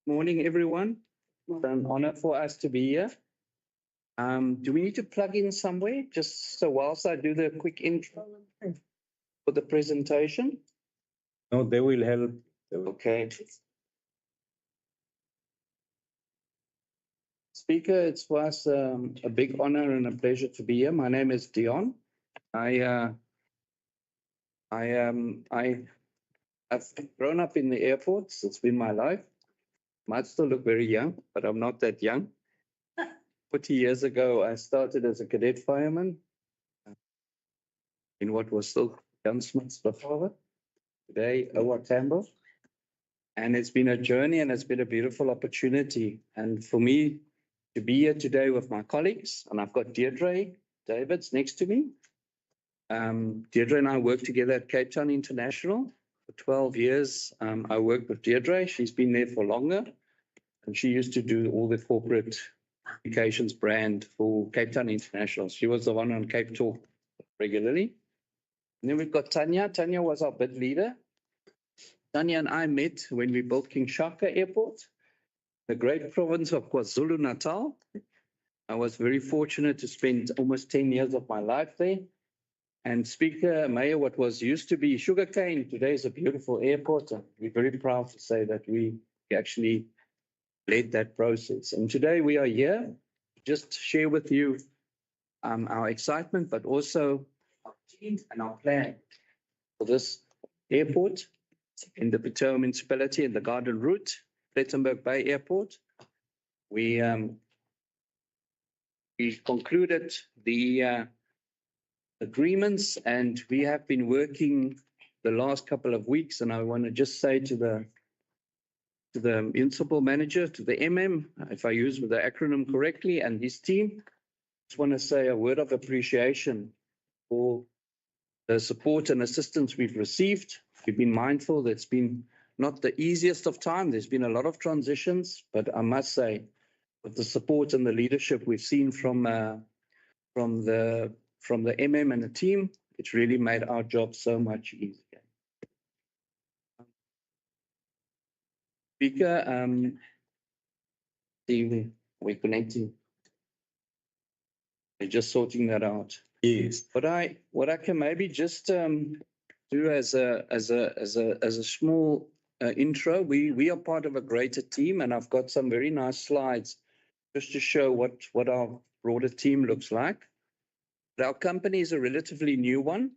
Morning, everyone. It's an honor for us to be here. Do we need to plug in somewhere? Just so whilst I do the quick intro for the presentation? No, they will help. Okay. Speaker, it's for us a big honor and a pleasure to be here. My name is Dion. I've grown up in the airports. It's been my life. Might still look very young, but I'm not that young. 40 years ago, I started as a cadet fireman in what was still Gunsmiths before. Today, Owa Tambo. And it's been a journey and it's been a beautiful opportunity. And for me to be here today with my colleagues, and I've got Deirdre Davids next to me. Deirdre and I worked together at Cape Town International for 12 years. I worked with Deirdre. She's been there for longer. And she used to do all the corporate communications brand for Cape Town International. She was the one on Cape Talk regularly. And then we've got Tanya. Tanya was our bid leader. Tanya and I met when we built King Shaka Airport, the great province of KwaZulu-Natal. I was very fortunate to spend almost 10 years of my life there. And Speaker, Mayor, what was used to be sugarcane, today is a beautiful airport. And we're very proud to say that we actually led that process. And today we are here to just share with you our excitement, but also our team and our plan for this airport in the Bitou municipality in the Garden Route, Plettenberg Bay Airport. We concluded the agreements and we have been working the last couple of weeks. And I want to just say to the municipal manager, to the MM, if I use the acronym correctly, and his team, just want to say a word of appreciation for the support and assistance we've received. We've been mindful that it's been not the easiest of time. There's been a lot of transitions, but I must say, with the support and the leadership we've seen from the MM and the team, it's really made our job so much easier. Speaker, we're connecting. We're just sorting that out. Yes. What I can maybe just do as a small intro. We are part of a greater team, and I've got some very nice slides just to show what our broader team looks like. But our company is a relatively new one.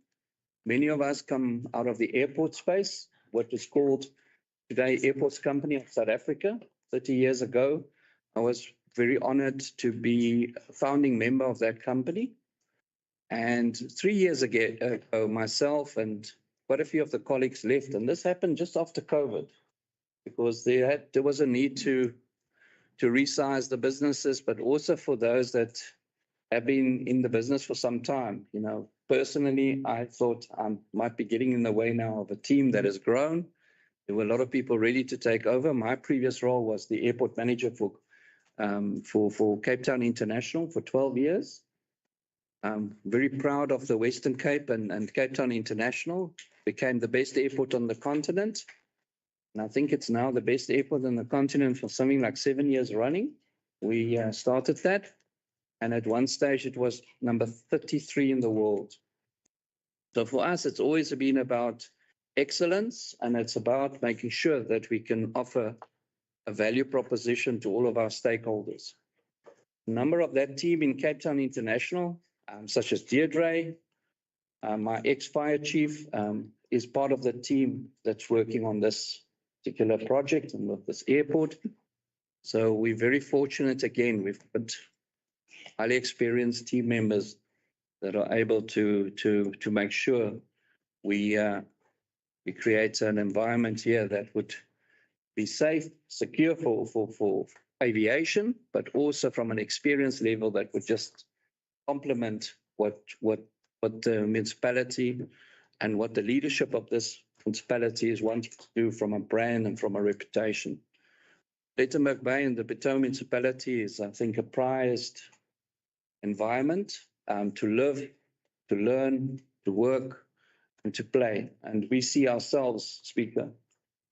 Many of us come out of the airport space, what is called today Airports Company of South Africa. 30 years ago, I was very honored to be a founding member of that company. And 3 years ago, myself and quite a few of the colleagues left. And this happened just after COVID, because there was a need to resize the businesses, but also for those that have been in the business for some time. You know, personally, I thought I might be getting in the way now of a team that has grown. There were a lot of people ready to take over. My previous role was the airport manager for for Cape Town International for 12 years. I'm very proud of the Western Cape and Cape Town International became the best airport on the continent. And I think it's now the best airport on the continent for something like 7 years running. We started that. And at one stage, it was number 33 in the world. So for us, it's always been about excellence, and it's about making sure that we can offer a value proposition to all of our stakeholders. A number of that team in Cape Town International, such as Deirdre, my ex-fire chief, is part of the team that's working on this particular project and with this airport. So we're very fortunate. Again, we've got highly experienced team members that are able to make sure we create an environment here that would be safe, secure for aviation, but also from an experience level that would just complement what the municipality and what the leadership of this municipality is wanting to do from a brand and from a reputation. Plettenberg Bay and the Bitou municipality is, I think, a prized environment to live, to learn, to work, and to play. And we see ourselves, Speaker,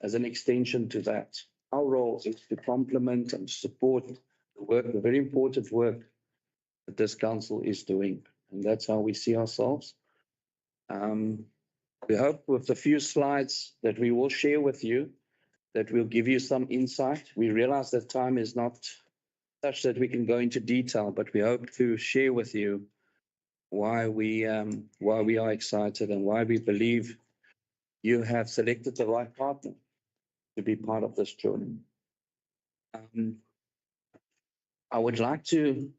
as an extension to that. Our role is to complement and support the work, the very important work that this council is doing. And that's how we see ourselves. We hope with the few slides that we will share with you that will give you some insight. We realize that time is not such that we can go into detail, but we hope to share with you why we are excited and why we believe you have selected the right partner to be part of this journey. I would like to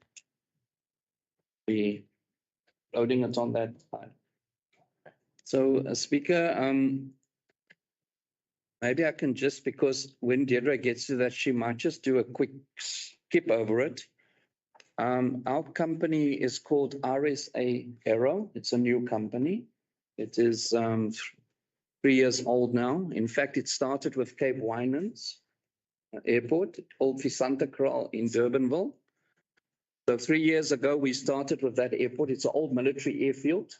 be loading it on that slide. So, Speaker, maybe I can just, because when Deirdre gets to that, she might just do a quick skip over it. Our company is called RSA Aero. It's a new company. It is 3 years old now. In fact, it started with Cape Winelands Airport, Old Visanta Kraal in Durbanville. So 3 years ago, we started with that airport. It's an old military airfield.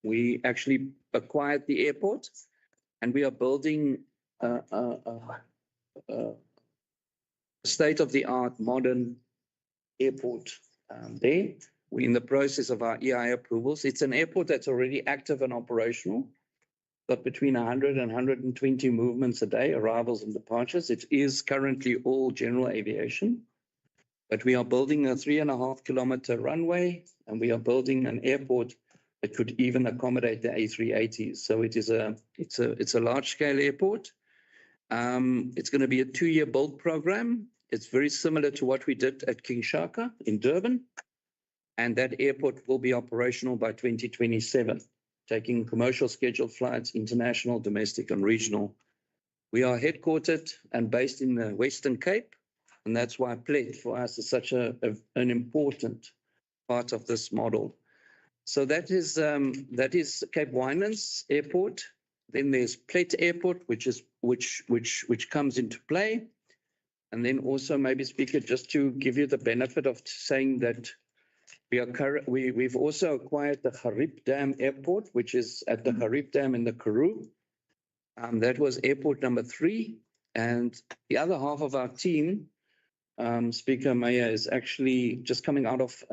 We actually acquired the airport, and we are building a state-of-the-art modern airport there. We're in the process of our EI approvals. It's an airport that's already active and operational, got between 100 and 120 movements a day, arrivals and departures. It is currently all general aviation, but we are building a 3.5 kilometer runway, and we are building an airport that could even accommodate the A380s. So it's a large scale airport. It's going to be a 2-year build program. It's very similar to what we did at King Shaka in Durban. And that airport will be operational by 2027, taking commercial scheduled flights, international, domestic, and regional. We are headquartered and based in the Western Cape, and that's why Plet for us is such an important part of this model. So that is Cape Winelands Airport. Then there's Plet Airport, which comes into play. And then also, maybe, Speaker, just to give you the benefit of saying that we've also acquired the Harib Dam Airport, which is at the Harib Dam in the Karoo. That was airport number 3. And the other half of our team, Speaker Mayor, is actually just coming out of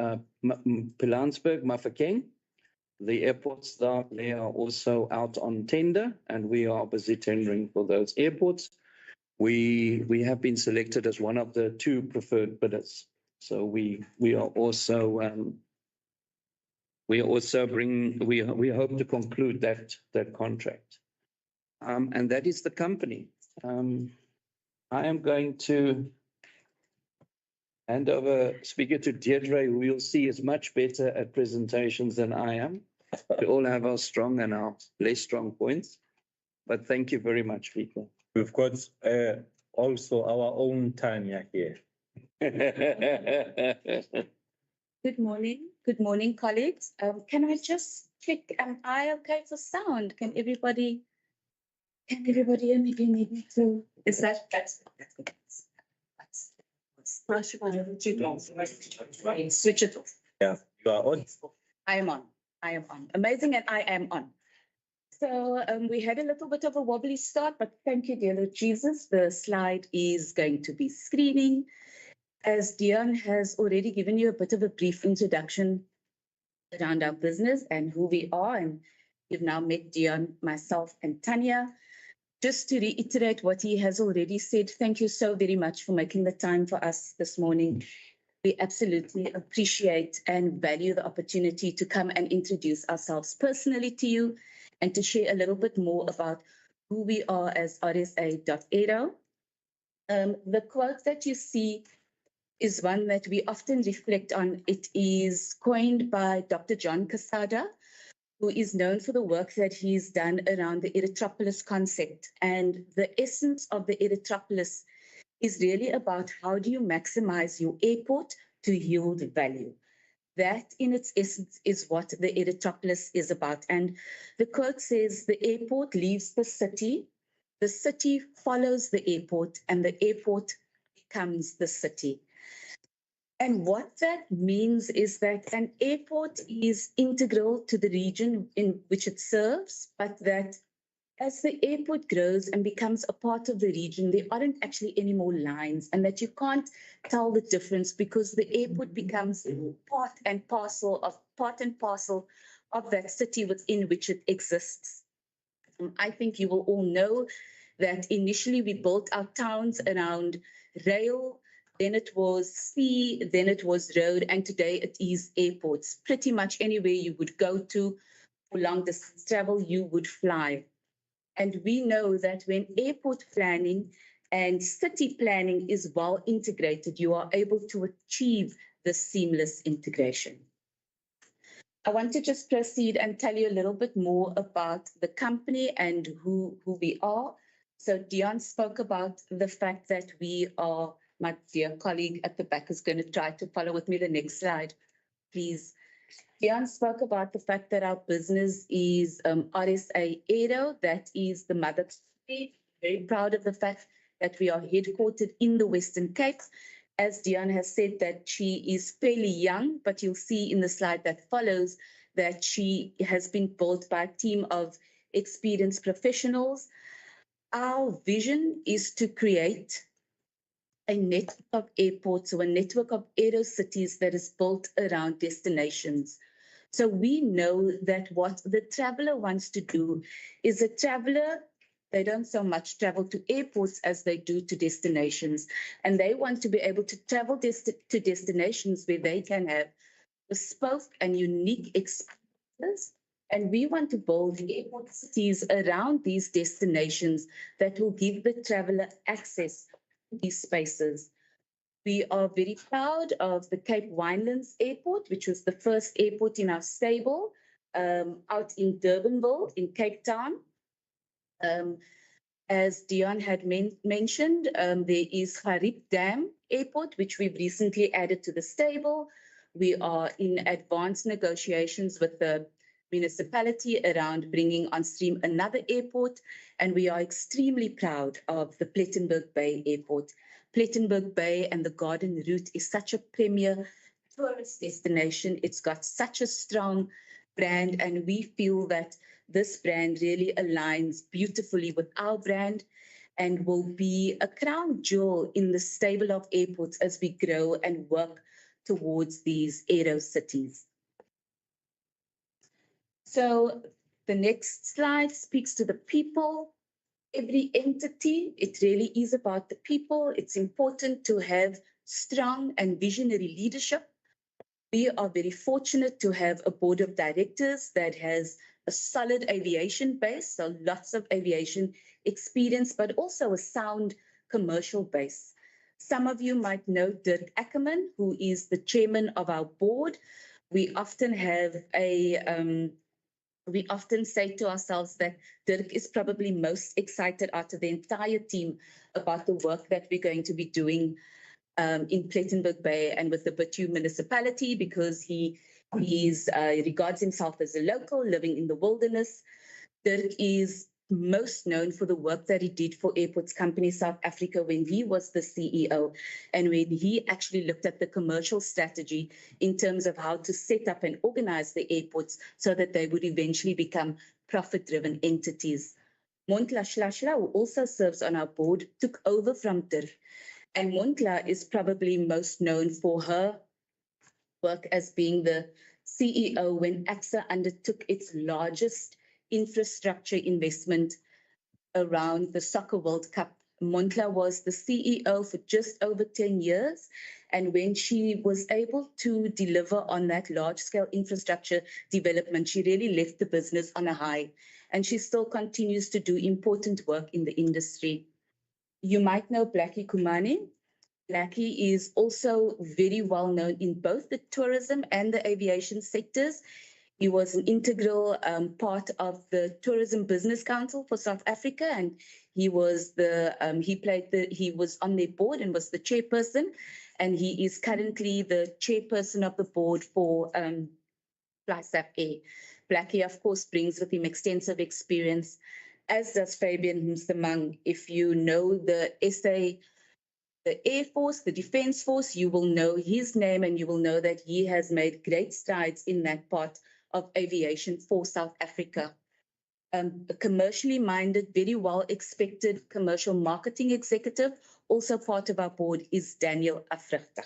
Pilanesberg, Mafeking. The airports they are also out on tender, and we are busy tendering for those airports. We have been selected as one of the 2 preferred bidders. So we hope to conclude that contract. And that is the company. I am going to hand over, Speaker, to Deirdre, who you'll see is much better at presentations than I am. We all have our strong and our less strong points. But thank you very much, Speaker. We've got also our own Tanya here. Good morning, colleagues. Can I just check, am I okay for sound? Can everybody hear me? Maybe so. Is that's good. Switch it off. Yeah, you are on. I am on. I am on. Amazing, and I am on. So we had a little bit of a wobbly start, but thank you, dear Lord Jesus. The slide is going to be screening. As Dion has already given you a bit of a brief introduction around our business and who we are, and you've now met Dion, myself, and Tanya. Just to reiterate what he has already said, thank you so very much for making the time for us this morning. We absolutely appreciate and value the opportunity to come and introduce ourselves personally to you and to share a little bit more about who we are as RSA.ADO. The quote that you see is one that we often reflect on. It is coined by Dr. John Casada, who is known for the work that he's done around the Erythropolis concept. And the essence of the Erythropolis is really about how do you maximize your airport to yield value. That in its essence is what the Erythropolis is about. And the quote says, the airport leaves the city follows the airport, and the airport becomes the city. And what that means is that an airport is integral to the region in which it serves, but that as the airport grows and becomes a part of the region, there aren't actually any more lines, and that you can't tell the difference because the airport becomes part and parcel of that city within which it exists. I think you will all know that initially we built our towns around rail, then it was sea, then it was road, and today it is airports. Pretty much anywhere you would go to for long distance travel, you would fly. And we know that when airport planning and city planning is well integrated, you are able to achieve this seamless integration. I want to just proceed and tell you a little bit more about the company and who we are. So Dion spoke about the fact that we are, my dear colleague at the back is going to try to follow with me the next slide, please. Dion spoke about the fact that our business is RSA.ADO, that is the mother company. Very proud of the fact that we are headquartered in the Western Cape. As Dion has said that she is fairly young, but you'll see in the slide that follows that she has been built by a team of experienced professionals. Our vision is to create a network of airports or a network of aero cities that is built around destinations. So we know that what the traveler wants to do is a traveler, they don't so much travel to airports as they do to destinations. And they want to be able to travel to destinations where they can have bespoke and unique experiences. And we want to build airport cities around these destinations that will give the traveler access to these spaces. We are very proud of the Cape Winelands Airport, which was the first airport in our stable out in Durbanville in Cape Town. As Dion had mentioned, there is Harib Dam Airport, which we've recently added to the stable. We are in advanced negotiations with the municipality around bringing on stream another airport, and we are extremely proud of the Plettenberg Bay Airport. Plettenberg Bay and the Garden Route is such a premier tourist destination. It's got such a strong brand, and we feel that this brand really aligns beautifully with our brand and will be a crown jewel in the stable of airports as we grow and work towards these aero cities. So the next slide speaks to the people. Every entity, it really is about the people. It's important to have strong and visionary leadership. We are very fortunate to have a board of directors that has a solid aviation base, so lots of aviation experience, but also a sound commercial base. Some of you might know Dirk Ackerman, who is the chairman of our board. We often say to ourselves that Dirk is probably most excited out of the entire team about the work that we're going to be doing in Plettenberg Bay and with the Bitou municipality, because he regards himself as a local living in the wilderness. Dirk is most known for the work that he did for Airports Company South Africa when he was the CEO, and when he actually looked at the commercial strategy in terms of how to set up and organize the airports so that they would eventually become profit-driven entities. Montla Shlashla, who also serves on our board, took over from Dirk. And Montla is probably most known for her work as being the CEO when AXA undertook its largest infrastructure investment around the Soccer World Cup. Montla was the CEO for just over 10 years. And when she was able to deliver on that large-scale infrastructure development, she really left the business on a high. And she still continues to do important work in the industry. You might know Blackie Kumane. Blackie is also very well known in both the tourism and the aviation sectors. He was an integral part of the Tourism Business Council for South Africa, and he was he was on their board and was the chairperson, and he is currently the chairperson of the board for FlySAF Air. Blackie, of course, brings with him extensive experience, as does Fabian Msemang. If you know the SA, the Air Force, the Defence Force, you will know his name and you will know that he has made great strides in that part of aviation for South Africa. A commercially minded, very well expected commercial marketing executive, also part of our board, is Daniel Afrigta.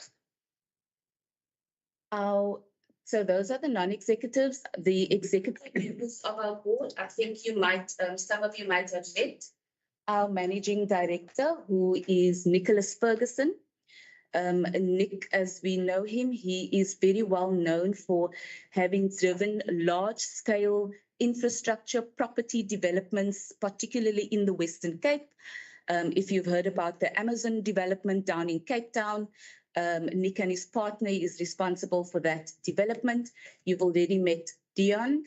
So those are the non-executives. The executive members of our board, I think you might, some of you might have met. Our managing director, who is Nicholas Ferguson. Nick, as we know him, he is very well known for having driven large-scale infrastructure property developments, particularly in the Western Cape. If you've heard about the Amazon development down in Cape Town, Nick and his partner is responsible for that development. You've already met Dion,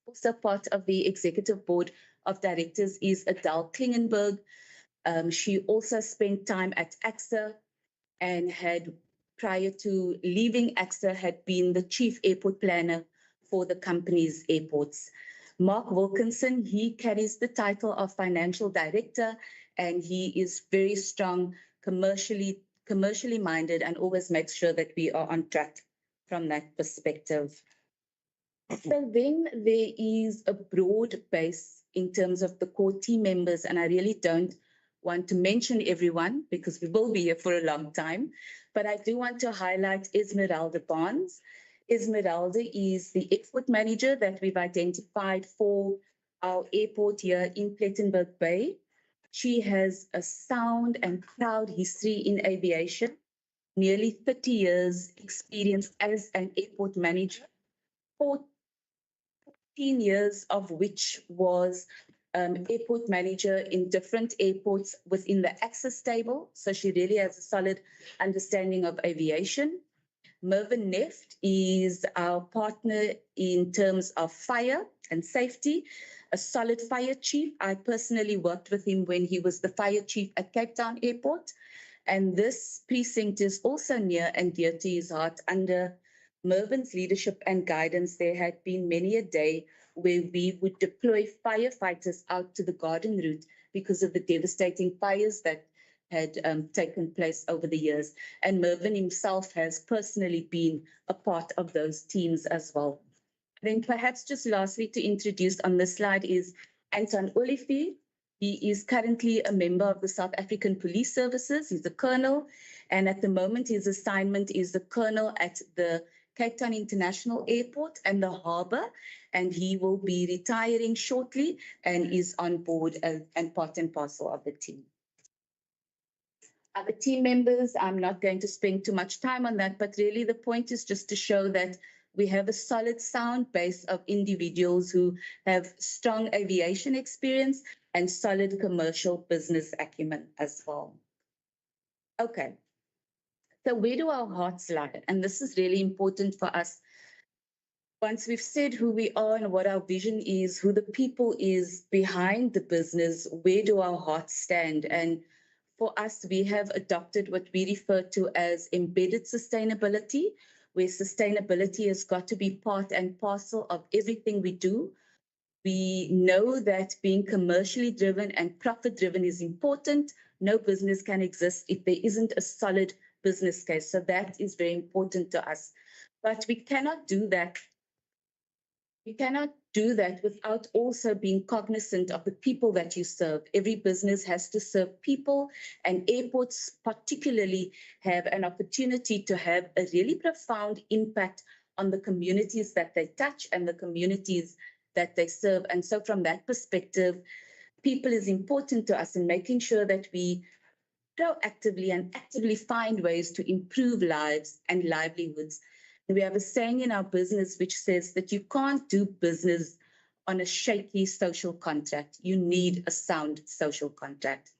also part of the executive board of directors is Adele Klingenberg. She also spent time at AXA and had, prior to leaving AXA, had been the chief airport planner for the company's airports. Mark Wilkinson, he carries the title of financial director, and he is very strong, commercially minded, and always makes sure that we are on track from that perspective. So then there is a broad base in terms of the core team members, and I really don't want to mention everyone because we will be here for a long time, but I do want to highlight Esmeralda Barnes. Esmeralda is the airport manager that we've identified for our airport here in Plettenberg Bay. She has a sound and proud history in aviation, nearly 30 years experience as an airport manager, 14 years of which was airport manager in different airports within the AXA stable. So she really has a solid understanding of aviation. Mervyn Neft is our partner in terms of fire and safety, a solid fire chief. I personally worked with him when he was the fire chief at Cape Town Airport. And this precinct is also near and dear to his heart. Under Mervyn's leadership and guidance, there had been many a day where we would deploy firefighters out to the garden route because of the devastating fires that had taken place over the years. And Mervyn himself has personally been a part of those teams as well. Then perhaps just lastly to introduce on this slide is Anton Olivier. He is currently a member of the South African Police Services. He's a colonel, and at the moment his assignment is the colonel at the Cape Town International Airport and the harbour, and he will be retiring shortly and is on board and part and parcel of the team. Other team members, I'm not going to spend too much time on that, but really the point is just to show that we have a solid, sound base of individuals who have strong aviation experience and solid commercial business acumen as well. Okay, so where do our hearts lie? And this is really important for us. Once we've said who we are and what our vision is, who the people is behind the business, where do our hearts stand? And for us, we have adopted what we refer to as embedded sustainability, where sustainability has got to be part and parcel of everything we do. We know that being commercially driven and profit driven is important. No business can exist if there isn't a solid business case. So that is very important to us. But we cannot do that. You cannot do that without also being cognizant of the people that you serve. Every business has to serve people, and airports particularly have an opportunity to have a really profound impact on the communities that they touch and the communities that they serve. And so from that perspective, people is important to us in making sure that we proactively and actively find ways to improve lives and livelihoods. We have a saying in our business which says that you can't do business on a shaky social contract. You need a sound social contract.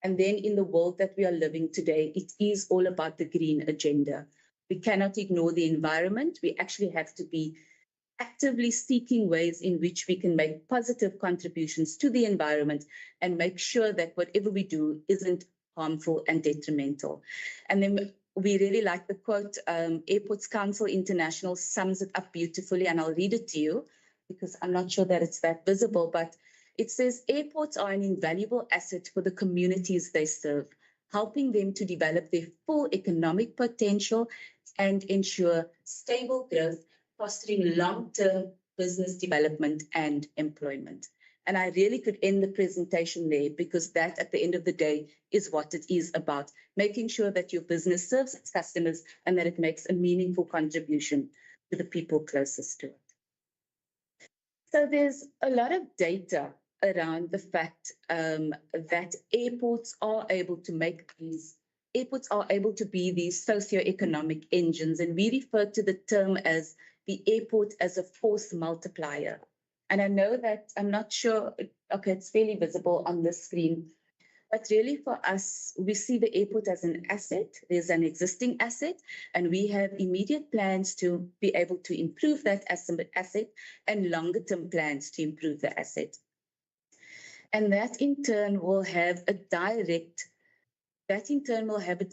And then in the world that we are living today, it is all about the green agenda. We cannot ignore the environment. We actually have to be actively seeking ways in which we can make positive contributions to the environment and make sure that whatever we do isn't harmful and detrimental. And then we really like the quote, Airports Council International sums it up beautifully, and I'll read it to you because I'm not sure that it's that visible, but it says, airports are an invaluable asset for the communities they serve, helping them to develop their full economic potential and ensure stable growth, fostering long-term business development and employment. And I really could end the presentation there because that, at the end of the day, is what it is about, making sure that your business serves its customers and that it makes a meaningful contribution to the people closest to it. So there's a lot of data around the fact that airports are able to be these socioeconomic engines, and we refer to the term as the airport as a force multiplier. And I know that, I'm not sure, okay, it's fairly visible on the screen, but really for us, we see the airport as an asset. There's an existing asset, and we have immediate plans to be able to improve that asset and longer term plans to improve the asset. And that in turn will have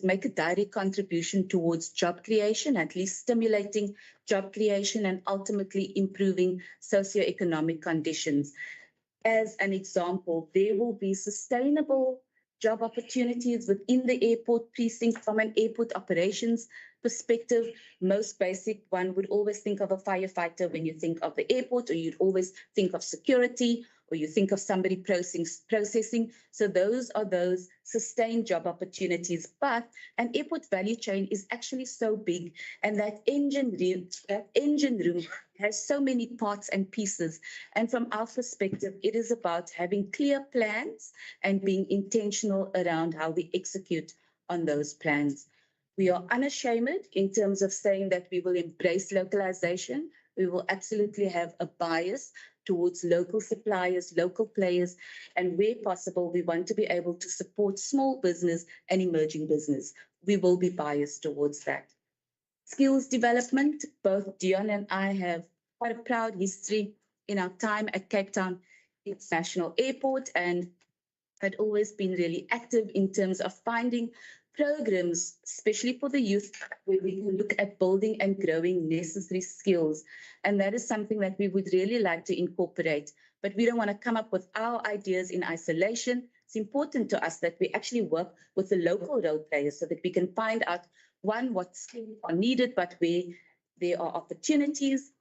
make a direct contribution towards job creation, at least stimulating job creation and ultimately improving socioeconomic conditions. As an example, there will be sustainable job opportunities within the airport precinct from an airport operations perspective. Most basic one would always think of a firefighter when you think of the airport, or you'd always think of security, or you think of somebody processing. So those are those sustained job opportunities. But an airport value chain is actually so big, and that engine room has so many parts and pieces. And from our perspective, it is about having clear plans and being intentional around how we execute on those plans. We are unashamed in terms of saying that we will embrace localization. We will absolutely have a bias towards local suppliers, local players, and where possible, we want to be able to support small business and emerging business. We will be biased towards that. Skills development, both Dion and I have quite a proud history in our time at Cape Town International Airport, and had always been really active in terms of finding programs, especially for the youth, where we can look at building and growing necessary skills. And that is something that we would really like to incorporate. But we don't want to come up with our ideas in isolation. It's important to us that we actually work with the local role players so that we can find out, one, what skills are needed, but where there are opportunities.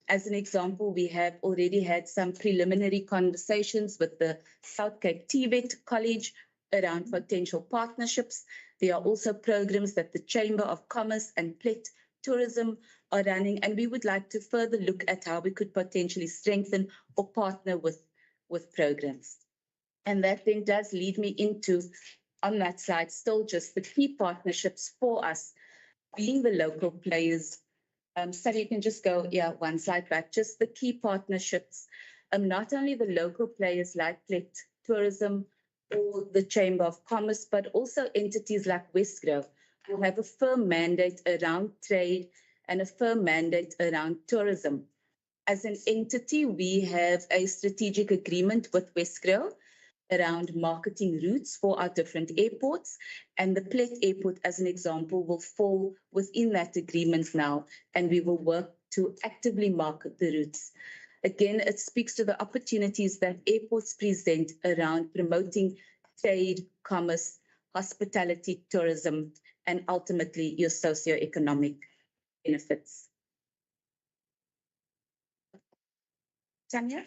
As an example, we have already had some preliminary conversations with the South Cape TVET College around potential partnerships. There are also programs that the Chamber of Commerce and Plet Tourism are running, and we would like to further look at how we could potentially strengthen or partner with programs. And that then does lead me into, on that slide, still just the key partnerships for us, being the local players. So you can just go, one slide back, just the key partnerships, not only the local players like Plet Tourism or the Chamber of Commerce, but also entities like Westgrove, who have a firm mandate around trade and a firm mandate around tourism. As an entity, we have a strategic agreement with Westgrove around marketing routes for our different airports. And the Plet Airport, as an example, will fall within that agreement now, and we will work to actively market the routes. Again, it speaks to the opportunities that airports present around promoting trade, commerce, hospitality, tourism, and ultimately your socioeconomic benefits. Tanya,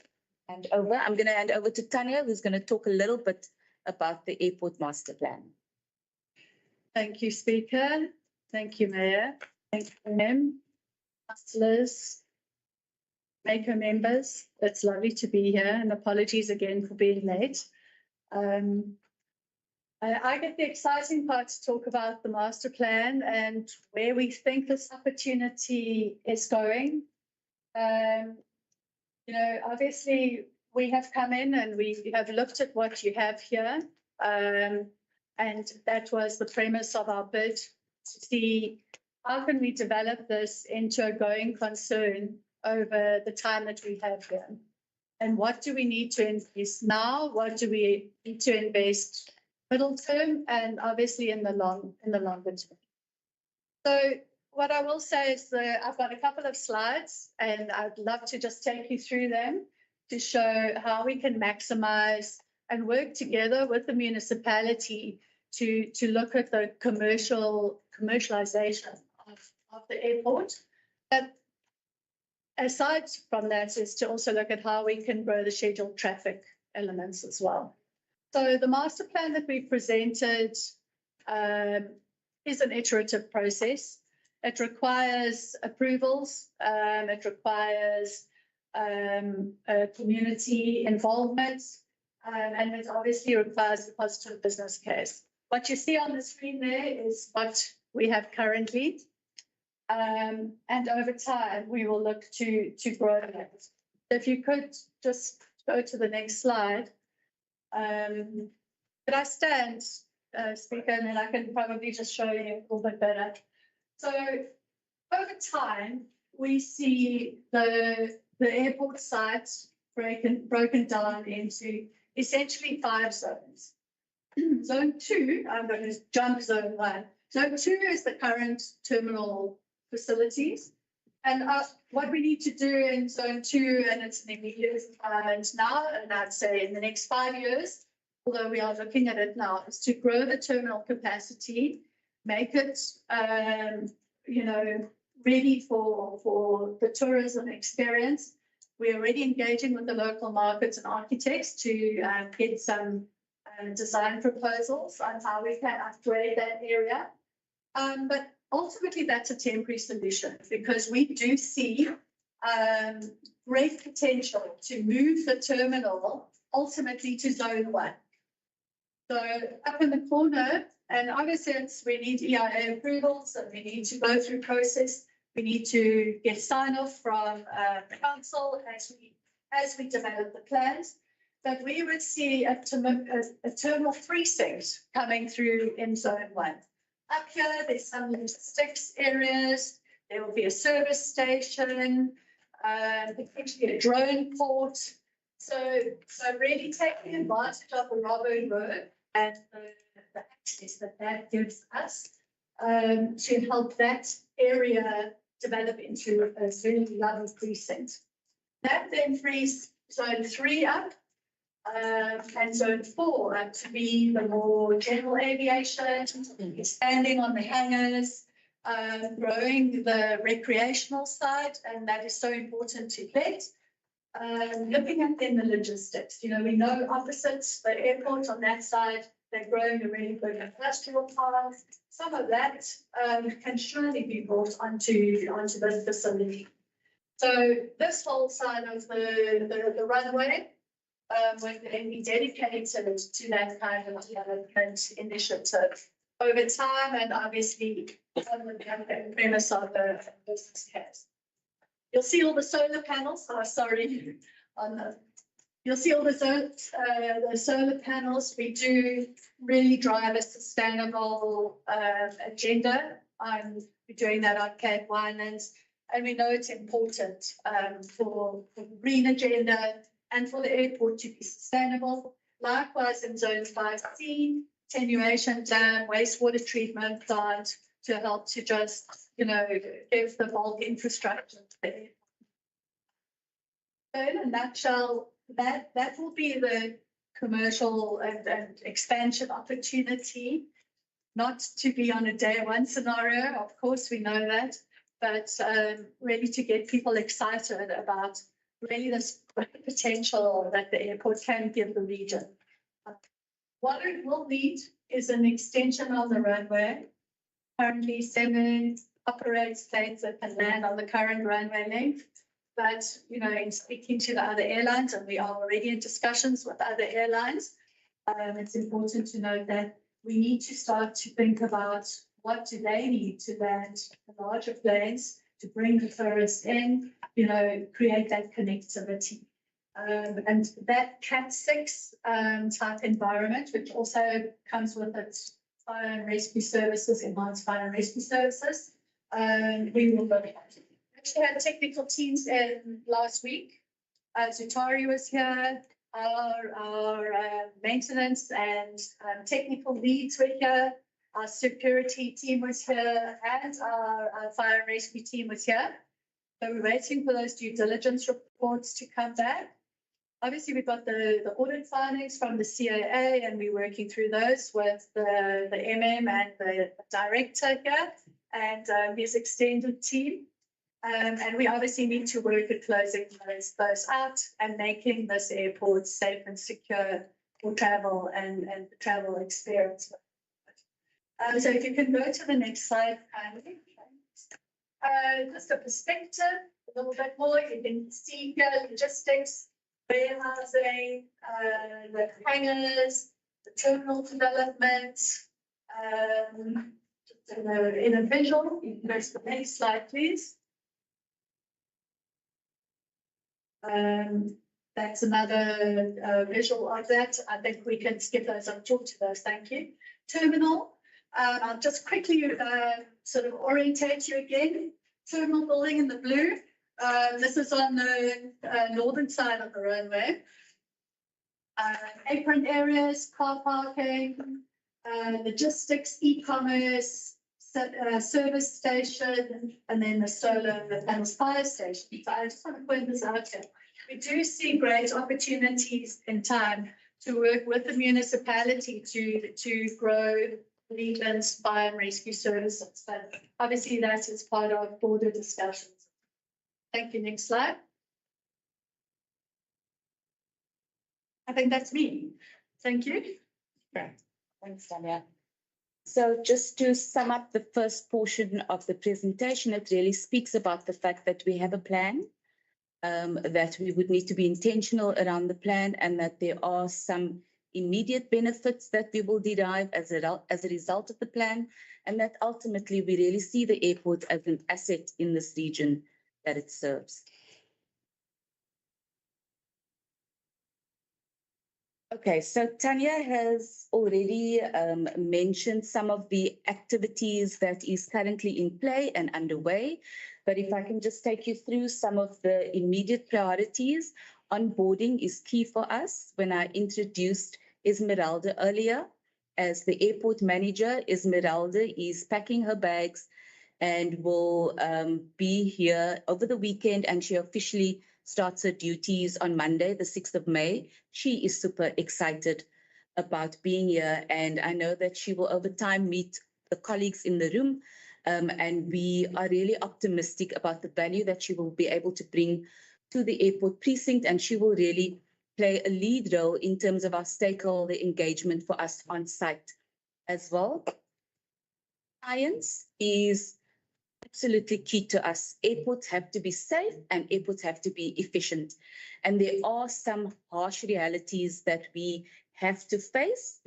I'm going to hand over to Tanya, who's going to talk a little bit about the airport master plan. Thank you, Speaker. Thank you, Mayor. Thank you, Ma'am. Councillors, Maker members, it's lovely to be here, and apologies again for being late. I get the exciting part to talk about the master plan and where we think this opportunity is going. Obviously, we have come in and we have looked at what you have here. And that was the premise of our bid, to see how can we develop this into a going concern over the time that we have here. And what do we need to invest now? What do we need to invest middle term and obviously in the longer term? So what I will say is that I've got a couple of slides and I'd love to just take you through them to show how we can maximize and work together with the municipality to look at the commercialization of the airport. But aside from that is to also look at how we can grow the scheduled traffic elements as well. So the master plan that we presented is an iterative process. It requires approvals, it requires community involvement, and it obviously requires a positive business case. What you see on the screen there is what we have currently, and over time we will look to grow that. If you could just go to the next slide. Could I stand, Speaker, and then I can probably just show you a little bit better. So over time, we see the airport site broken down into essentially 5 zones. Zone 2, I'm going to jump zone 1. Zone 2 is the current terminal facilities. And what we need to do in zone 2, and it's an immediate requirement now, and I'd say in the next 5 years, although we are looking at it now, is to grow the terminal capacity, make it, ready for the tourism experience. We're already engaging with the local markets and architects to get some design proposals on how we can upgrade that area. But ultimately, that's a temporary solution because we do see great potential to move the terminal ultimately to zone 1. So up in the corner, and obviously we need EIA approvals and we need to go through process. We need to get sign off from the council as we develop the plans. But we would see a terminal precinct coming through in zone 1. Up here, there's some logistics areas. There will be a service station, potentially a drone port. So really taking advantage of the Robbo Road and the access that gives us to help that area develop into a really lovely precinct. That then frees zone 3 up. And zone 4 to be the more general aviation, expanding on the hangars, growing the recreational side, and that is so important to get. Looking at then the logistics, we know opposite the airport on that side, they're growing a really good industrial park. Some of that can surely be brought onto this facility. So this whole side of the runway will then be dedicated to that kind of development initiative over time, and obviously on the premise of the business case. You'll see all the solar panels. You'll see all the solar panels. We do really drive a sustainable agenda. We're doing that on Cape Winelands, and we know it's important for the green agenda and for the airport to be sustainable. Likewise, in Zone 5C, attenuation dam, wastewater treatment plant to help to just, give the bulk infrastructure to the airport. So in a nutshell, that will be the commercial and expansion opportunity. Not to be on a day one scenario, of course, we know that, but really to get people excited about really this potential that the airport can give the region. What it will need is an extension of the runway. Currently 7 operates planes that can land on the current runway length. But, you know, in speaking to the other airlines, and we are already in discussions with other airlines, it's important to note that we need to start to think about what do they need to land the larger planes to bring the tourists in, you know, create that connectivity. And that Cat 6 type environment, which also comes with its fire and rescue services, enhanced fire and rescue services, we will look at. Actually had technical teams in last week. Zutari was here. Our maintenance and technical leads were here. Our security team was here, and our fire and rescue team was here. So we're waiting for those due diligence reports to come back. Obviously, we've got the audit findings from the CAA, and we're working through those with the MM and the director here and his extended team. And we obviously need to work at closing those out and making this airport safe and secure for travel and the travel experience. So if you can go to the next slide, kindly. Just a perspective, a little bit more. You can see here logistics, warehousing, the hangars, the terminal development. In a visual, you can go to the next slide, please. That's another visual of that. I think we can skip those and talk to those. Thank you. Terminal. I'll just quickly sort of orientate you again. Terminal building in the blue. This is on the northern side of the runway. Apron areas, car parking, logistics, e-commerce, service station, and then the solar panels fire station. So I just want to point this out here. We do see great opportunities in time to work with the municipality to grow Leland's fire and rescue services. But obviously that is part of border discussions. Thank you. Next slide. I think that's me. Thank you. Right. Thanks, Tanya. So just to sum up the first portion of the presentation, it really speaks about the fact that we have a plan, that we would need to be intentional around the plan, and that there are some immediate benefits that we will derive as a result of the plan, and that ultimately we really see the airport as an asset in this region that it serves. Okay, so Tanya has already mentioned some of the activities that is currently in play and underway, but if I can just take you through some of the immediate priorities. Onboarding is key for us. When I introduced Esmeralda earlier as the airport manager, Esmeralda is packing her bags and will be here over the weekend, and she officially starts her duties on Monday, the 6th of May. She is super excited about being here, and I know that she will over time meet the colleagues in the room, and we are really optimistic about the value that she will be able to bring to the airport precinct, and she will really play a lead role in terms of our stakeholder engagement for us on site as well. Science is absolutely key to us. Airports have to be safe and airports have to be efficient. And there are some harsh realities that we have to face.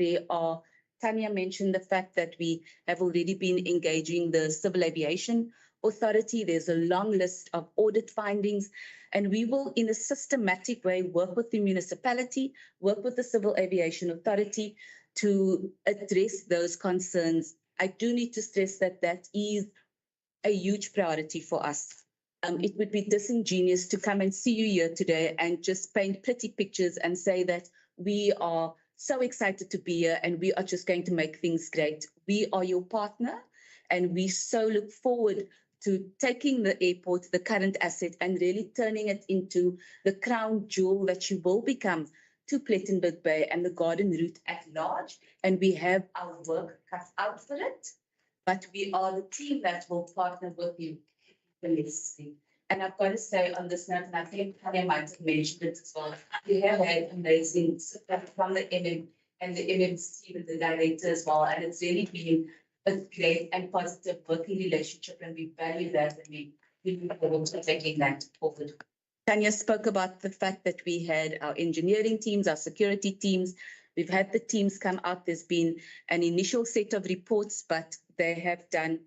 Tanya mentioned the fact that we have already been engaging the Civil Aviation Authority. There's a long list of audit findings, and we will, in a systematic way, work with the municipality, work with the Civil Aviation Authority to address those concerns. I do need to stress that that is a huge priority for us. It would be disingenuous to come and see you here today and just paint pretty pictures and say that we are so excited to be here and we are just going to make things great. We are your partner, and we so look forward to taking the airport, the current asset, and really turning it into the crown jewel that she will become to Plettenberg Bay and the garden route at large. And we have our work cut out for it, but we are the team that will partner with you holistically. And I've got to say on this note, and I think Tanya might have mentioned it as well, we have had amazing support from the MM and the MMC with the director as well. And it's really been a great and positive working relationship, and we value that, and we look forward to taking that forward. Tanya spoke about the fact that we had our engineering teams, our security teams. We've had the teams come out. There's been an initial set of reports, but they have done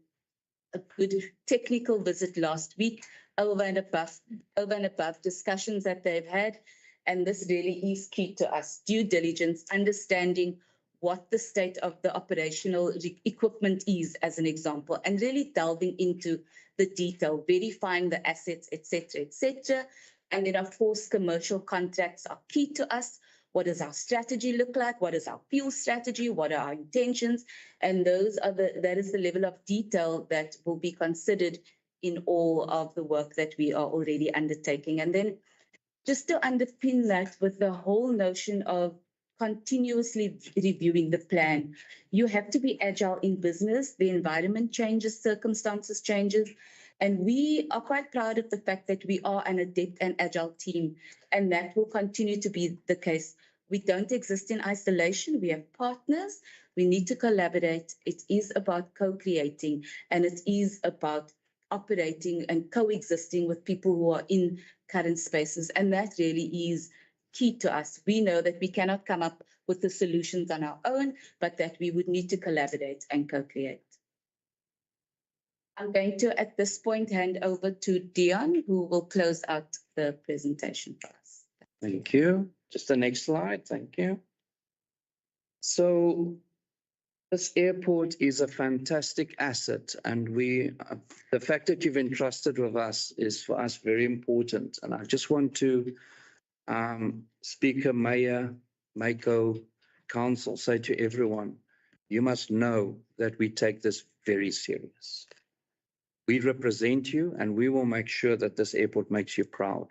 a good technical visit last week over and above discussions that they've had. And this really is key to us: due diligence, understanding what the state of the operational equipment is, as an example, and really delving into the detail, verifying the assets, etc., etc. And then, of course, commercial contracts are key to us. What does our strategy look like? What is our fuel strategy? What are our intentions? And that is the level of detail that will be considered in all of the work that we are already undertaking. And then just to underpin that with the whole notion of continuously reviewing the plan, you have to be agile in business. The environment changes, circumstances changes. And we are quite proud of the fact that we are an adept and agile team, and that will continue to be the case. We don't exist in isolation. We have partners. We need to collaborate. It is about co-creating, and it is about operating and coexisting with people who are in current spaces. And that really is key to us. We know that we cannot come up with the solutions on our own, but that we would need to collaborate and co-create. I'm going to, at this point, hand over to Dion, who will close out the presentation for us. Thank you. Just the next slide. Thank you. So this airport is a fantastic asset, and the fact that you've entrusted with us is for us very important. And I just want to, Speaker, Mayor, Mako, Council, say to everyone, you must know that we take this very serious. We represent you, and we will make sure that this airport makes you proud.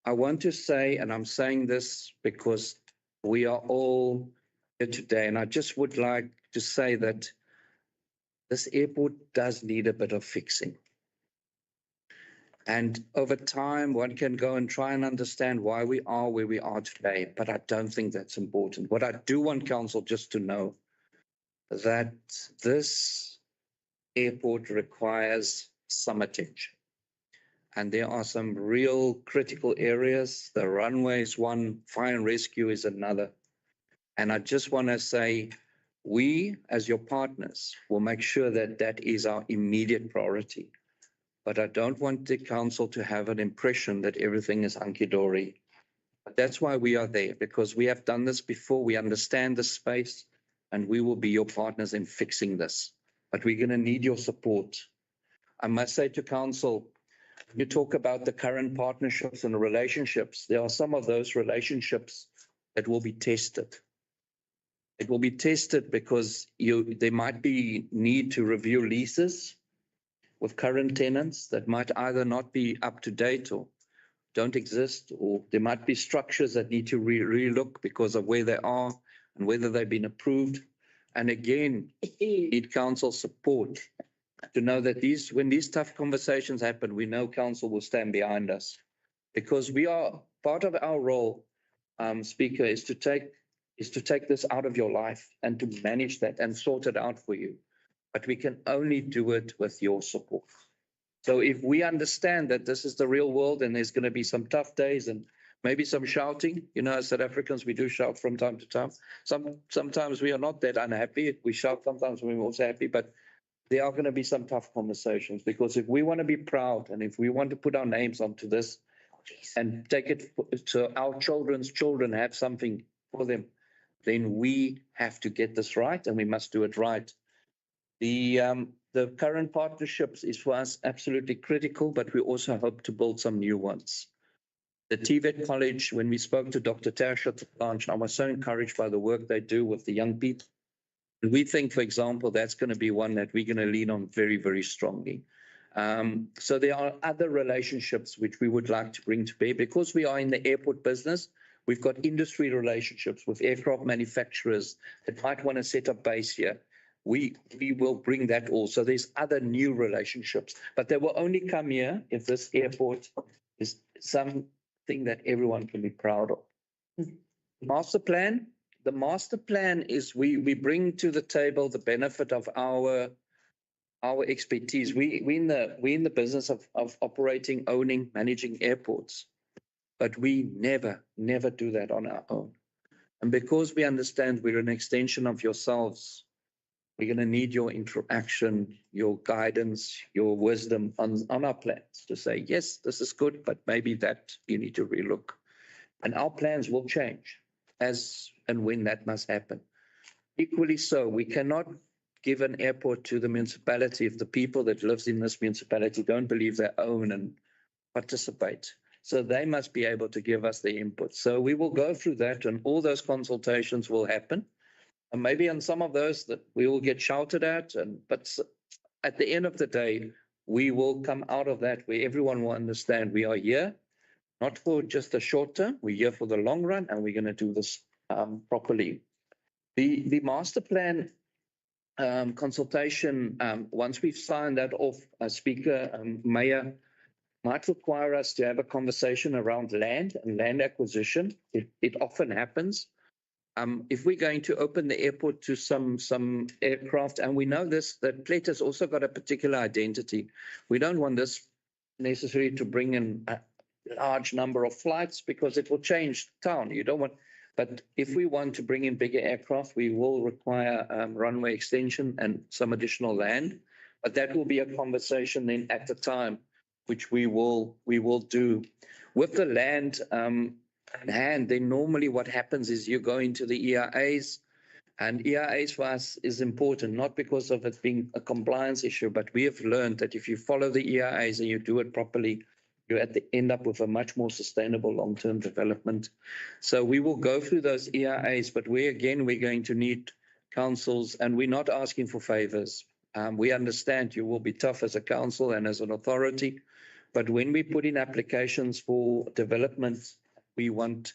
I want to say, and I'm saying this because we are all here today, and I just would like to say that this airport does need a bit of fixing. And over time, one can go and try and understand why we are where we are today, but I don't think that's important. What I do want Council just to know that this airport requires some attention. And there are some real critical areas. The runway is one, fire and rescue is another. And I just want to say, we as your partners will make sure that that is our immediate priority. But I don't want the Council to have an impression that everything is hunky-dory. But that's why we are there, because we have done this before. We understand the space, and we will be your partners in fixing this. But we're going to need your support. I must say to Council, you talk about the current partnerships and relationships. There are some of those relationships that will be tested. It will be tested because there might be need to review leases with current tenants that might either not be up to date or don't exist, or there might be structures that need to re-look because of where they are and whether they've been approved. And again, need Council support to know that when these tough conversations happen, we know Council will stand behind us, because we are part of our role, Speaker, is to take this out of your life and to manage that and sort it out for you. But we can only do it with your support. So if we understand that this is the real world and there's going to be some tough days and maybe some shouting, as South Africans, we do shout from time to time. Sometimes we are not that unhappy. We shout sometimes when we're also happy, but there are going to be some tough conversations, because if we want to be proud and if we want to put our names onto this and take it so our children's children have something for them, then we have to get this right, and we must do it right. The current partnerships is for us absolutely critical, but we also hope to build some new ones. The TVET College, when we spoke to Dr. Tash at the launch, I was so encouraged by the work they do with the young people. And we think, for example, that's going to be one that we're going to lean on very, very strongly. So there are other relationships which we would like to bring to bear. Because we are in the airport business, we've got industry relationships with aircraft manufacturers that might want to set up base here. We will bring that also. There's other new relationships, but they will only come here if this airport is something that everyone can be proud of. Master plan. The master plan is we bring to the table the benefit of our expertise. We in the business of operating, owning, managing airports, but we never do that on our own. And because we understand we're an extension of yourselves, we're going to need your interaction, your guidance, your wisdom on our plans to say, yes, this is good, but maybe that you need to relook. And our plans will change as and when that must happen. Equally so, we cannot give an airport to the municipality if the people that lives in this municipality don't believe they own and participate. So they must be able to give us the input. So we will go through that, and all those consultations will happen. And maybe on some of those that we will get shouted at, but at the end of the day, we will come out of that where everyone will understand we are here, not for just a short term, we're here for the long run, and we're going to do this properly. The master plan consultation, once we've signed that off, Speaker, Mayor, might require us to have a conversation around land and land acquisition. It often happens. If we're going to open the airport to some aircraft, and we know this, that Plet has also got a particular identity. We don't want this necessarily to bring in a large number of flights because it will change town. You don't want, but if we want to bring in bigger aircraft, we will require runway extension and some additional land. But that will be a conversation then at the time, which we will do. With the land in hand, then normally what happens is you go into the EIAs, and EIAs for us is important, not because of it being a compliance issue, but we have learned that if you follow the EIAs and you do it properly, you end up with a much more sustainable long-term development. So we will go through those EIAs, but we're going to need councils, and we're not asking for favors. We understand you will be tough as a council and as an authority, but when we put in applications for development, we want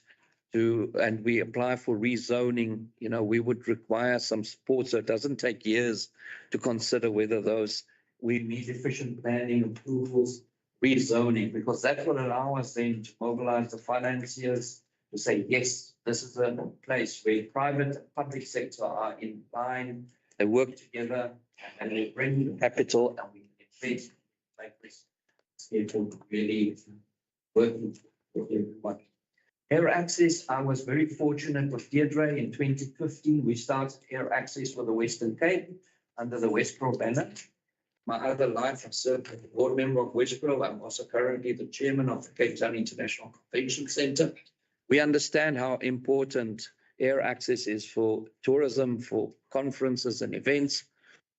to, and we apply for rezoning, we would require some support so it doesn't take years to consider whether we need efficient planning, approvals, rezoning, because that will allow us then to mobilize the financiers to say, yes, this is a place where private and public sector are in line, they work together, and they bring capital, and we can invest like this. It will really work with everyone. Air access, I was very fortunate with Deirdre in 2015. We started air access for the Western Cape under the Westpro banner. My other life, I've served as a board member of Westpro. I'm also currently the chairman of the Cape Town International Convention Centre. We understand how important air access is for tourism, for conferences and events.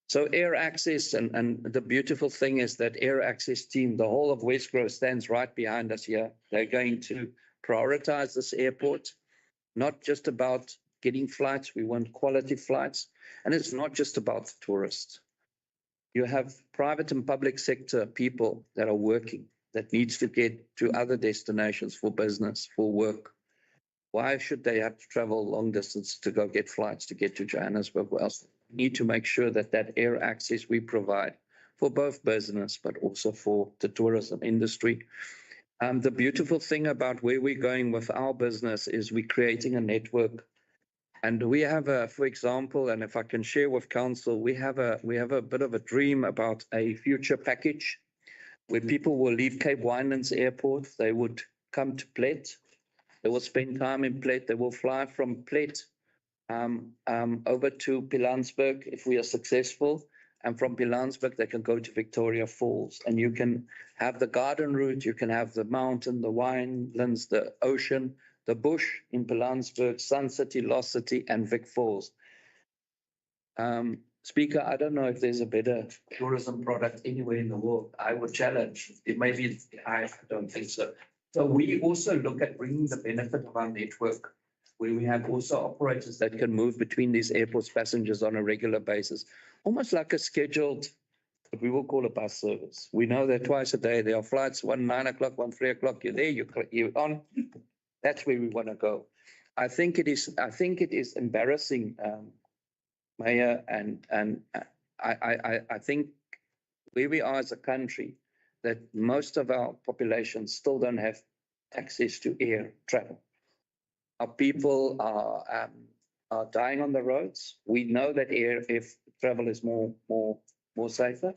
So air access, and the beautiful thing is that air access team, the whole of Westpro stands right behind us here. They're going to prioritize this airport, not just about getting flights. We want quality flights. And it's not just about the tourists. You have private and public sector people that are working, that needs to get to other destinations for business, for work. Why should they have to travel long distance to go get flights to get to Johannesburg? Well, we need to make sure that air access we provide for both business, but also for the tourism industry. The beautiful thing about where we're going with our business is we're creating a network. And we have for example, and if I can share with council, we have a bit of a dream about a future package where people will leave Cape Winelands Airport. They would come to Plet. They will spend time in Plet. They will fly from Plet over to Pilanesberg if we are successful. And from Pilanesberg, they can go to Victoria Falls. And you can have the garden route, you can have the mountain, the winelands, the ocean, the bush in Pilanesberg, Sun City, Lost City, and Vic Falls. Speaker, I don't know if there's a better tourism product anywhere in the world. I would challenge. It may be, I don't think so. So we also look at bringing the benefit of our network, where we have also operators that can move between these airports passengers on a regular basis, almost like a scheduled but we will call a bus service. We know that twice a day there are flights, one 9 o'clock, one 3 o'clock. You're there, you're on. That's where we want to go. I think it is embarrassing, Mayor, and I think where we are as a country, that most of our population still don't have access to air travel. Our people are dying on the roads. We know that air travel is more safer.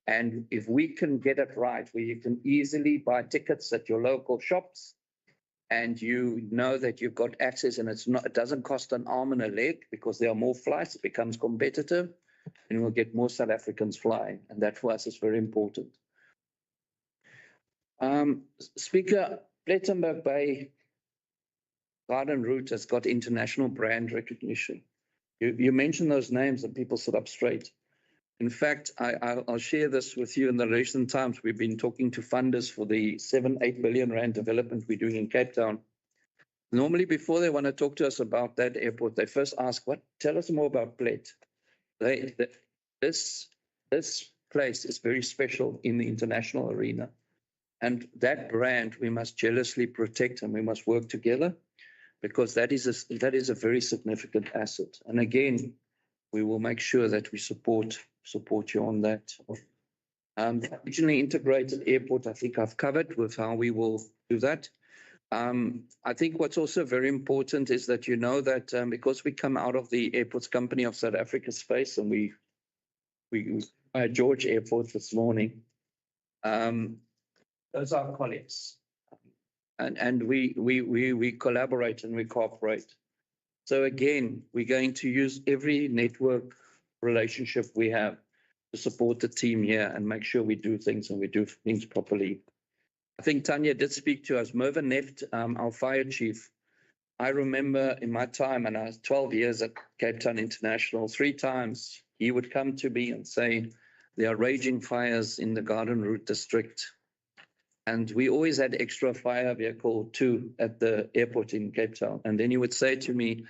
And if we can get it right, where you can easily buy tickets at your local shops, and you know that you've got access, and it doesn't cost an arm and a leg because there are more flights, it becomes competitive, and we'll get more South Africans flying. And that for us is very important. Speaker, Plettenberg Bay Garden Route has got international brand recognition. You mentioned those names and people sit up straight. In fact, I'll share this with you. In the recent times, we've been talking to funders for the 7-8 billion rand development we're doing in Cape Town. Normally, before they want to talk to us about that airport, they first ask, tell us more about Plet. This place is very special in the international arena. And that brand we must jealously protect, and we must work together, because that is a very significant asset. And again, we will make sure that we support you on that. The regionally integrated airport, I think I've covered with how we will do that. I think what's also very important is that you know that because we come out of the Airports Company of South Africa space, and we at George Airport this morning, those are our colleagues. And we collaborate and we cooperate. So again, we're going to use every network relationship we have to support the team here and make sure we do things and we do things properly. I think Tanya did speak to us. Mervyn Neft, our fire chief. I remember in my time, and I was 12 years at Cape Town International, 3 times he would come to me and say, there are raging fires in the Garden Route district. And we always had extra fire vehicle too at the airport in Cape Town. And then he would say to me,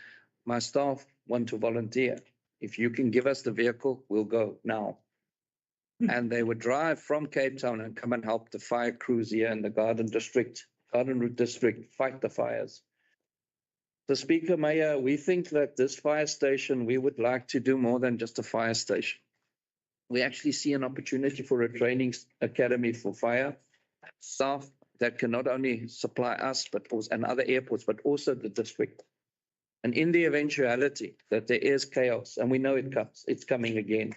my staff want to volunteer. If you can give us the vehicle, we'll go now. And they would drive from Cape Town and come and help the fire crews here in the Garden Route district, fight the fires. So Speaker, Mayor, we think that this fire station, we would like to do more than just a fire station. We actually see an opportunity for a training academy for fire staff that can not only supply us and other airports, but also the district. And in the eventuality that there is chaos, and we know it's coming again,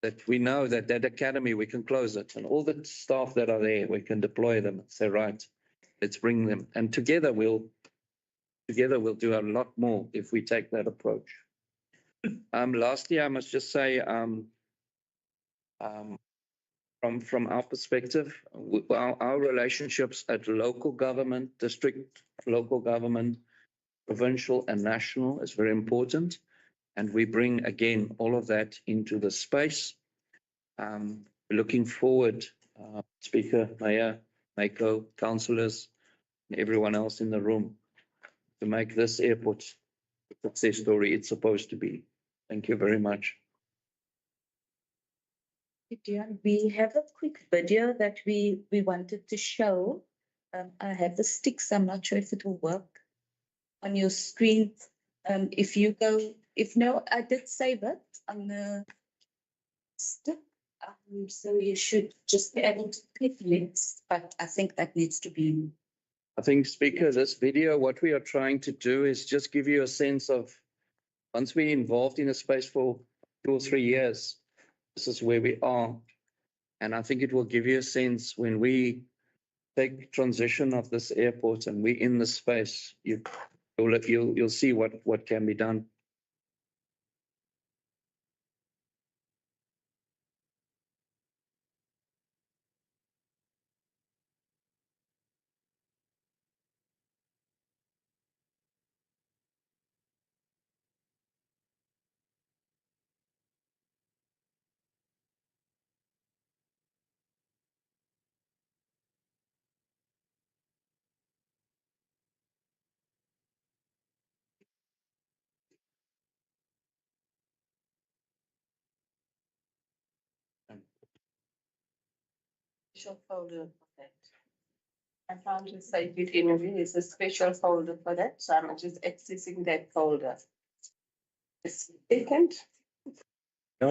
that we know that academy, we can close it, and all the staff that are there, we can deploy them and say, right, let's bring them. And together we'll do a lot more if we take that approach. Lastly, I must just say, from our perspective, our relationships at local government, district, local government, provincial and national is very important. And we bring, again, all of that into the space. Looking forward, Speaker, Mayor, Mako, councillors, and everyone else in the room to make this airport the success story it's supposed to be. Thank you very much. We have a quick video that we wanted to show. I have the sticks. I'm not sure if it will work on your screen. I did save it on the stick. So you should just be able to click links, but I think that needs to be. I think, Speaker, this video, what we are trying to do is just give you a sense of, once we're involved in a space for 2 or 3 years, this is where we are. And I think it will give you a sense when we take transition of this airport and we're in the space, you'll see what can be done. special folder for that. I found to say it in there's a special folder for that, so I'm just accessing that folder. Just a second.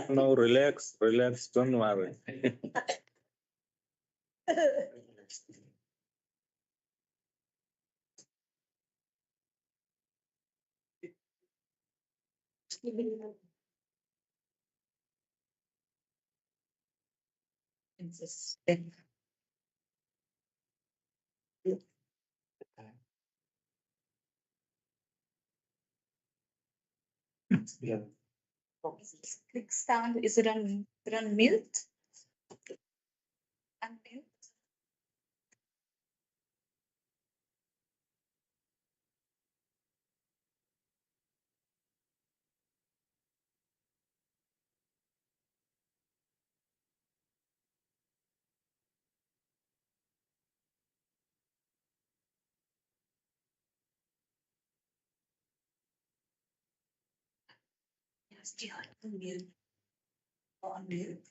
No, relax, don't worry. It's a step. Yeah. Click stand, is it on mute? Unmute. Yes, yeah, unmute. Unmute.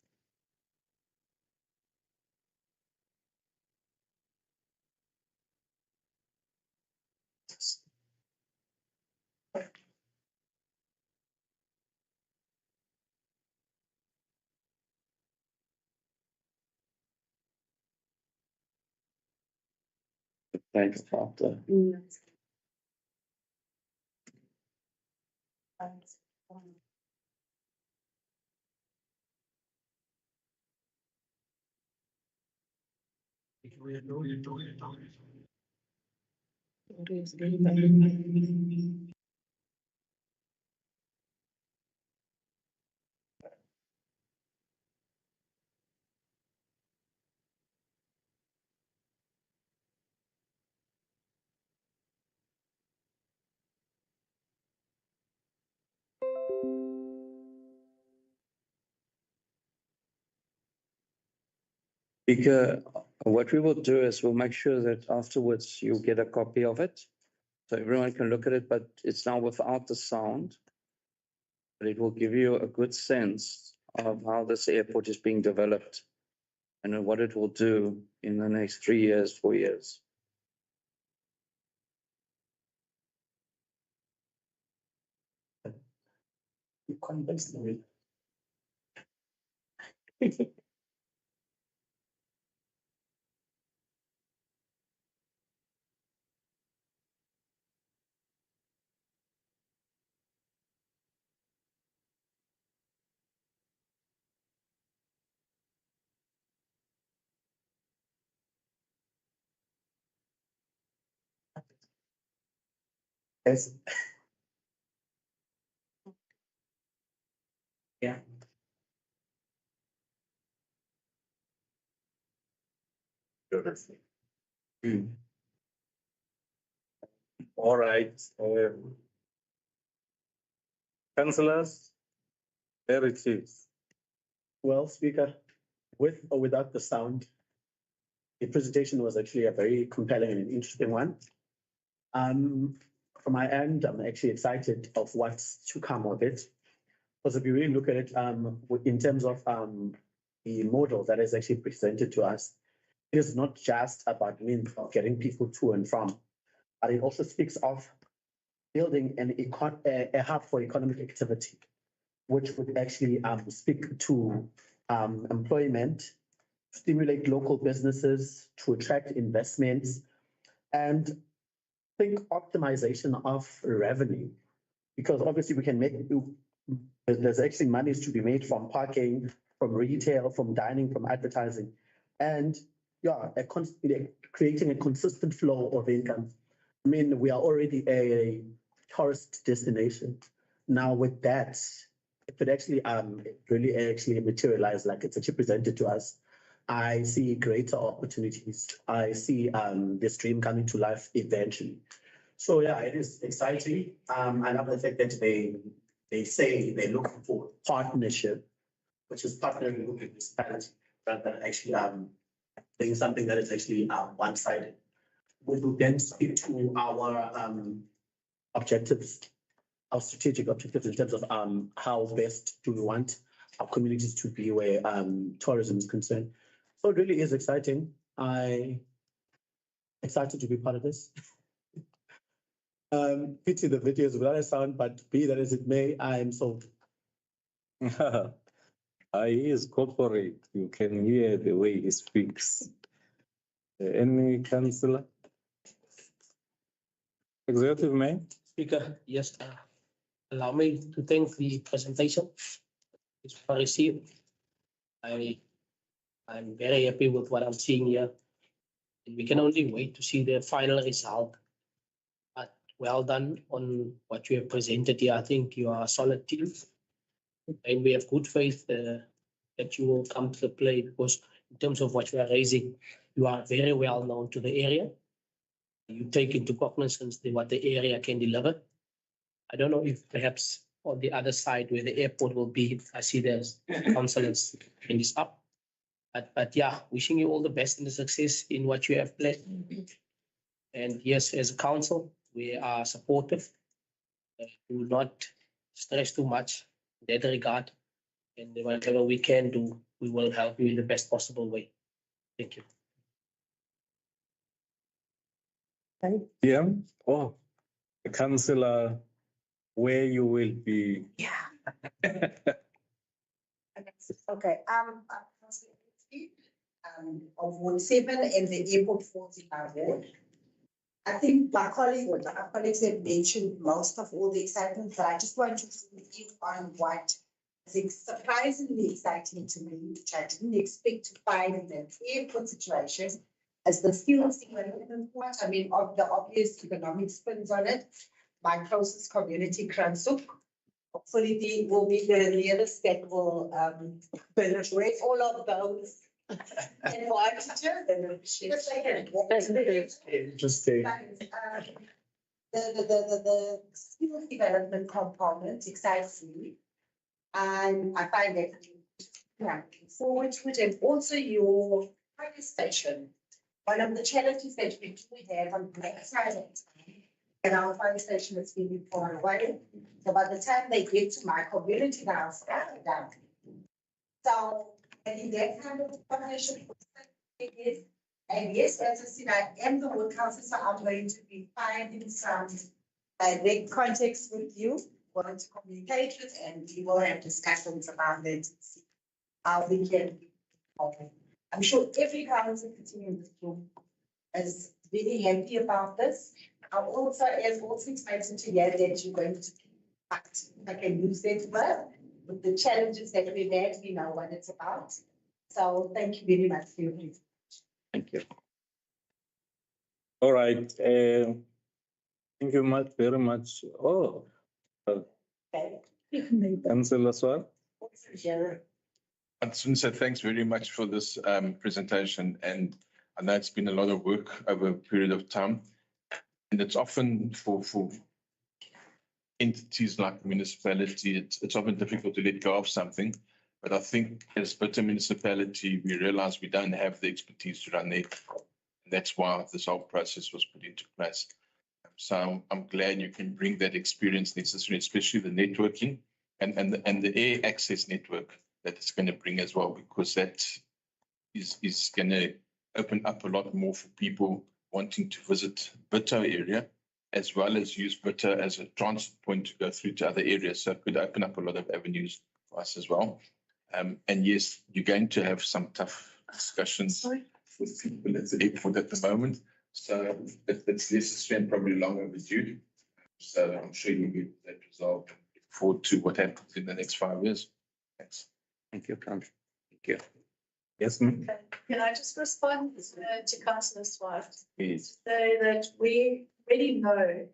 Thanks, after. Speaker, what we will do is we'll make sure that afterwards you'll get a copy of it. So everyone can look at it, but it's now without the sound. But it will give you a good sense of how this airport is being developed and what it will do in the next 3 years, 4 years. You convinced me. Yes. Yeah. All right. Councillors, there it is. Well, Speaker, with or without the sound, the presentation was actually a very compelling and interesting one. From my end, I'm actually excited of what's to come of it. Because if you really look at it, in terms of the model that is actually presented to us, it is not just about means of getting people to and from, but it also speaks of building a hub for economic activity, which would actually speak to employment, stimulate local businesses, to attract investments, and think optimization of revenue. Because obviously we can make, there's actually monies to be made from parking, from retail, from dining, from advertising. And yeah, creating a consistent flow of income. I mean, we are already a tourist destination. Now with that, it could actually really actually materialize like it's actually presented to us. I see greater opportunities. I see this dream coming to life eventually. So yeah, it is exciting. I love the fact that they say they're looking for partnership, which is partnering with municipality, rather than actually doing something that is actually one-sided. We will then speak to our objectives, our strategic objectives in terms of how best do we want our communities to be where tourism is concerned. So it really is exciting. I excited to be part of this. Pity the videos without a sound, but be that as it may, I am sold. He is corporate. You can hear the way he speaks. Any councillor? Executive Mayor? Speaker, yes, allow me to thank the presentation. It's well received. I'm very happy with what I'm seeing here. And we can only wait to see the final result. But well done on what you have presented here. I think you are a solid team. And we have good faith that you will come to the play, because in terms of what you are raising, you are very well known to the area. You take into cognizance what the area can deliver. I don't know if perhaps on the other side where the airport will be, I see there's councillors in this up. But yeah, wishing you all the best and the success in what you have planned. And yes, as a council, we are supportive. Do not stress too much in that regard. And whatever we can do, we will help you in the best possible way. Thank you. Yeah. Oh, the councillor, where you will be. Yeah. Okay, of Ward 7 and the airport falls in our ward. I think my colleagues have mentioned most of all the excitement, but I just want to speak on what I think surprisingly exciting to me, which I didn't expect to find in the airport situation, as the skills development part. I mean, of the obvious economic spins on it. My closest community, Kransuk, hopefully they will be the nearest that will penetrate all of those. Interesting. The skills development component excites me, and I find that looking forward to it, and also your fire station. One of the challenges that we do have on Black Friday, and our fire station is being far away. So by the time they get to my community, now it's down. So I think that kind of partnership is, and yes, as I said, I am the ward council, so I'm going to be finding some direct contacts with you, want to communicate with, and we will have discussions about it, see how we can. I'm sure every council sitting in this room is really happy about this. I'm also excited to hear that you're going to act, I can use that word, with the challenges that we've had, we know what it's about. So thank you very much for your presentation. Thank you. All right. Thank you very much. Oh, Councillor Swar. I just want to say thanks very much for this presentation, and I know it's been a lot of work over a period of time, and it's often for entities like municipality, it's often difficult to let go of something. But I think as Bitou municipality, we realize we don't have the expertise to run there. That's why this whole process was put into place. So I'm glad you can bring that experience necessary, especially the networking and the air access network that it's going to bring as well, because that is going to open up a lot more for people wanting to visit Bitou area, as well as use Bitou as a transit point to go through to other areas. So it could open up a lot of avenues for us as well. And yes, you're going to have some tough discussions with people at the airport at the moment. So it's necessary and probably long overdue. So I'm sure you'll get that resolved. Look forward to what happens in the next 5 years. Thanks. Thank you, Councillor. Thank you. Yes, ma'am. Can I just respond to Councillor Swart? Please. Say that we already know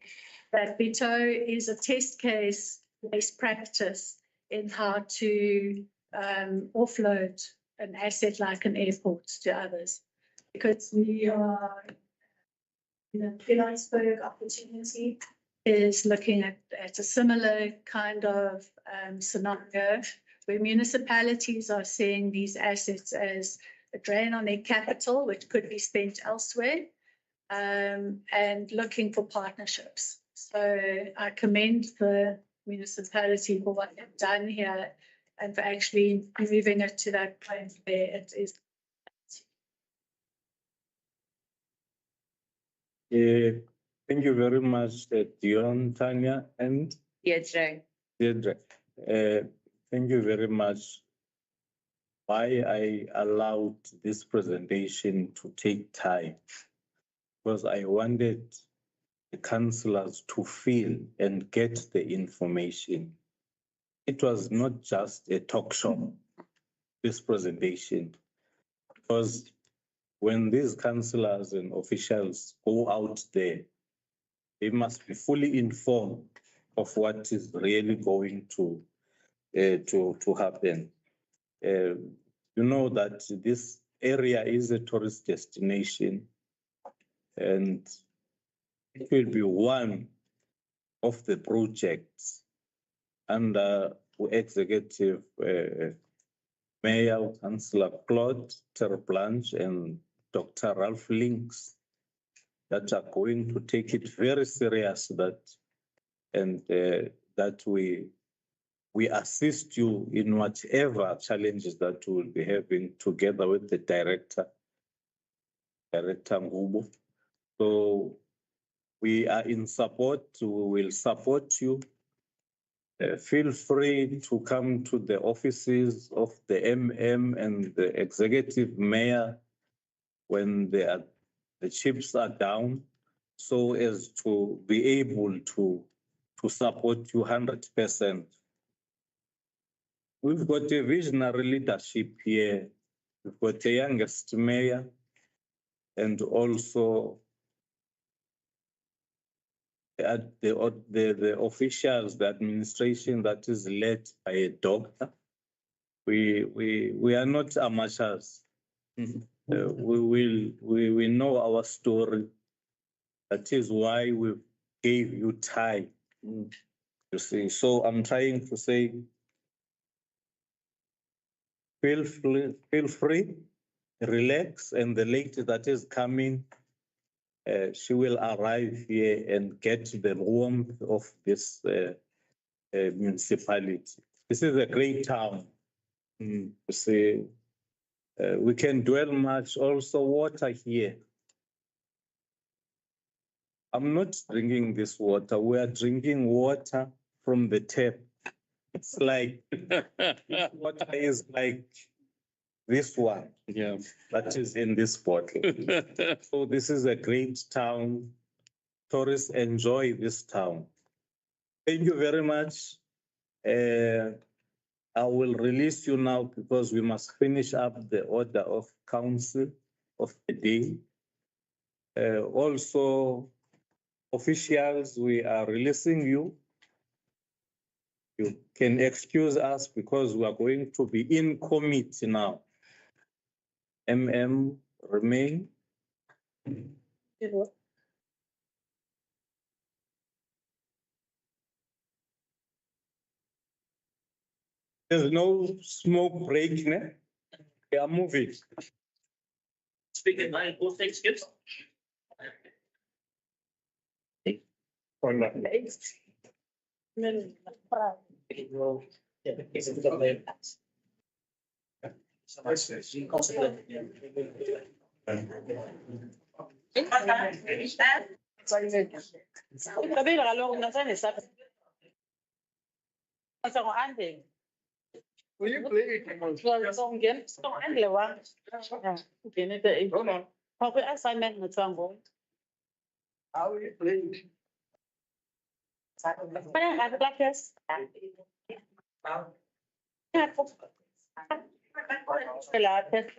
that Bitou is a test case based practice in how to offload an asset like an airport to others, because we are the Plettenberg opportunity is looking at a similar kind of scenario where municipalities are seeing these assets as a drain on their capital, which could be spent elsewhere, and looking for partnerships. So I commend the municipality for what they've done here and for actually moving it to that point where it is Thank you very much, Dion, Tanya, and Yes, right. Deirdre. Thank you very much. Why I allowed this presentation to take time, because I wanted the councillors to feel and get the information. It was not just a talk show, this presentation, because when these councillors and officials go out there, they must be fully informed of what is really going to happen. You know that this area is a tourist destination, and it will be one of the projects under Executive Mayor, Councillor Claude Terblanche and Dr. Ralph Links that are going to take it very serious that we assist you in whatever challenges that we will be having together with the Director Ngubo. So we are in support, we will support you. Feel free to come to the offices of the MM and the Executive Mayor when the chips are down, so as to be able to support you 100%. We've got a visionary leadership here. We've got the youngest mayor and also the officials, the administration that is led by a doctor. We are not amateurs. We know our story. That is why we gave you time. You see, so I'm trying to say, feel free, relax, and the lady that is coming, she will arrive here and get the warmth of this municipality. This is a great town. You see, we can dwell much. Also, water here. I'm not drinking this water. We are drinking water from the tap. It's like this water is like this one. Yeah, that is in this bottle. So this is a great town. Tourists enjoy this town. Thank you very much. I will release you now because we must finish up the order of council of the day. Also, officials, we are releasing you. You can excuse us because we are going to be in committee now. MM, remain. There's no smoke break, ne? We are moving. Speaking line, all things good. Will you play it? Song again. Song and Lewa. Okay, need to. How could assignment na song go? How will you play it? Mana ada classes? Pilates.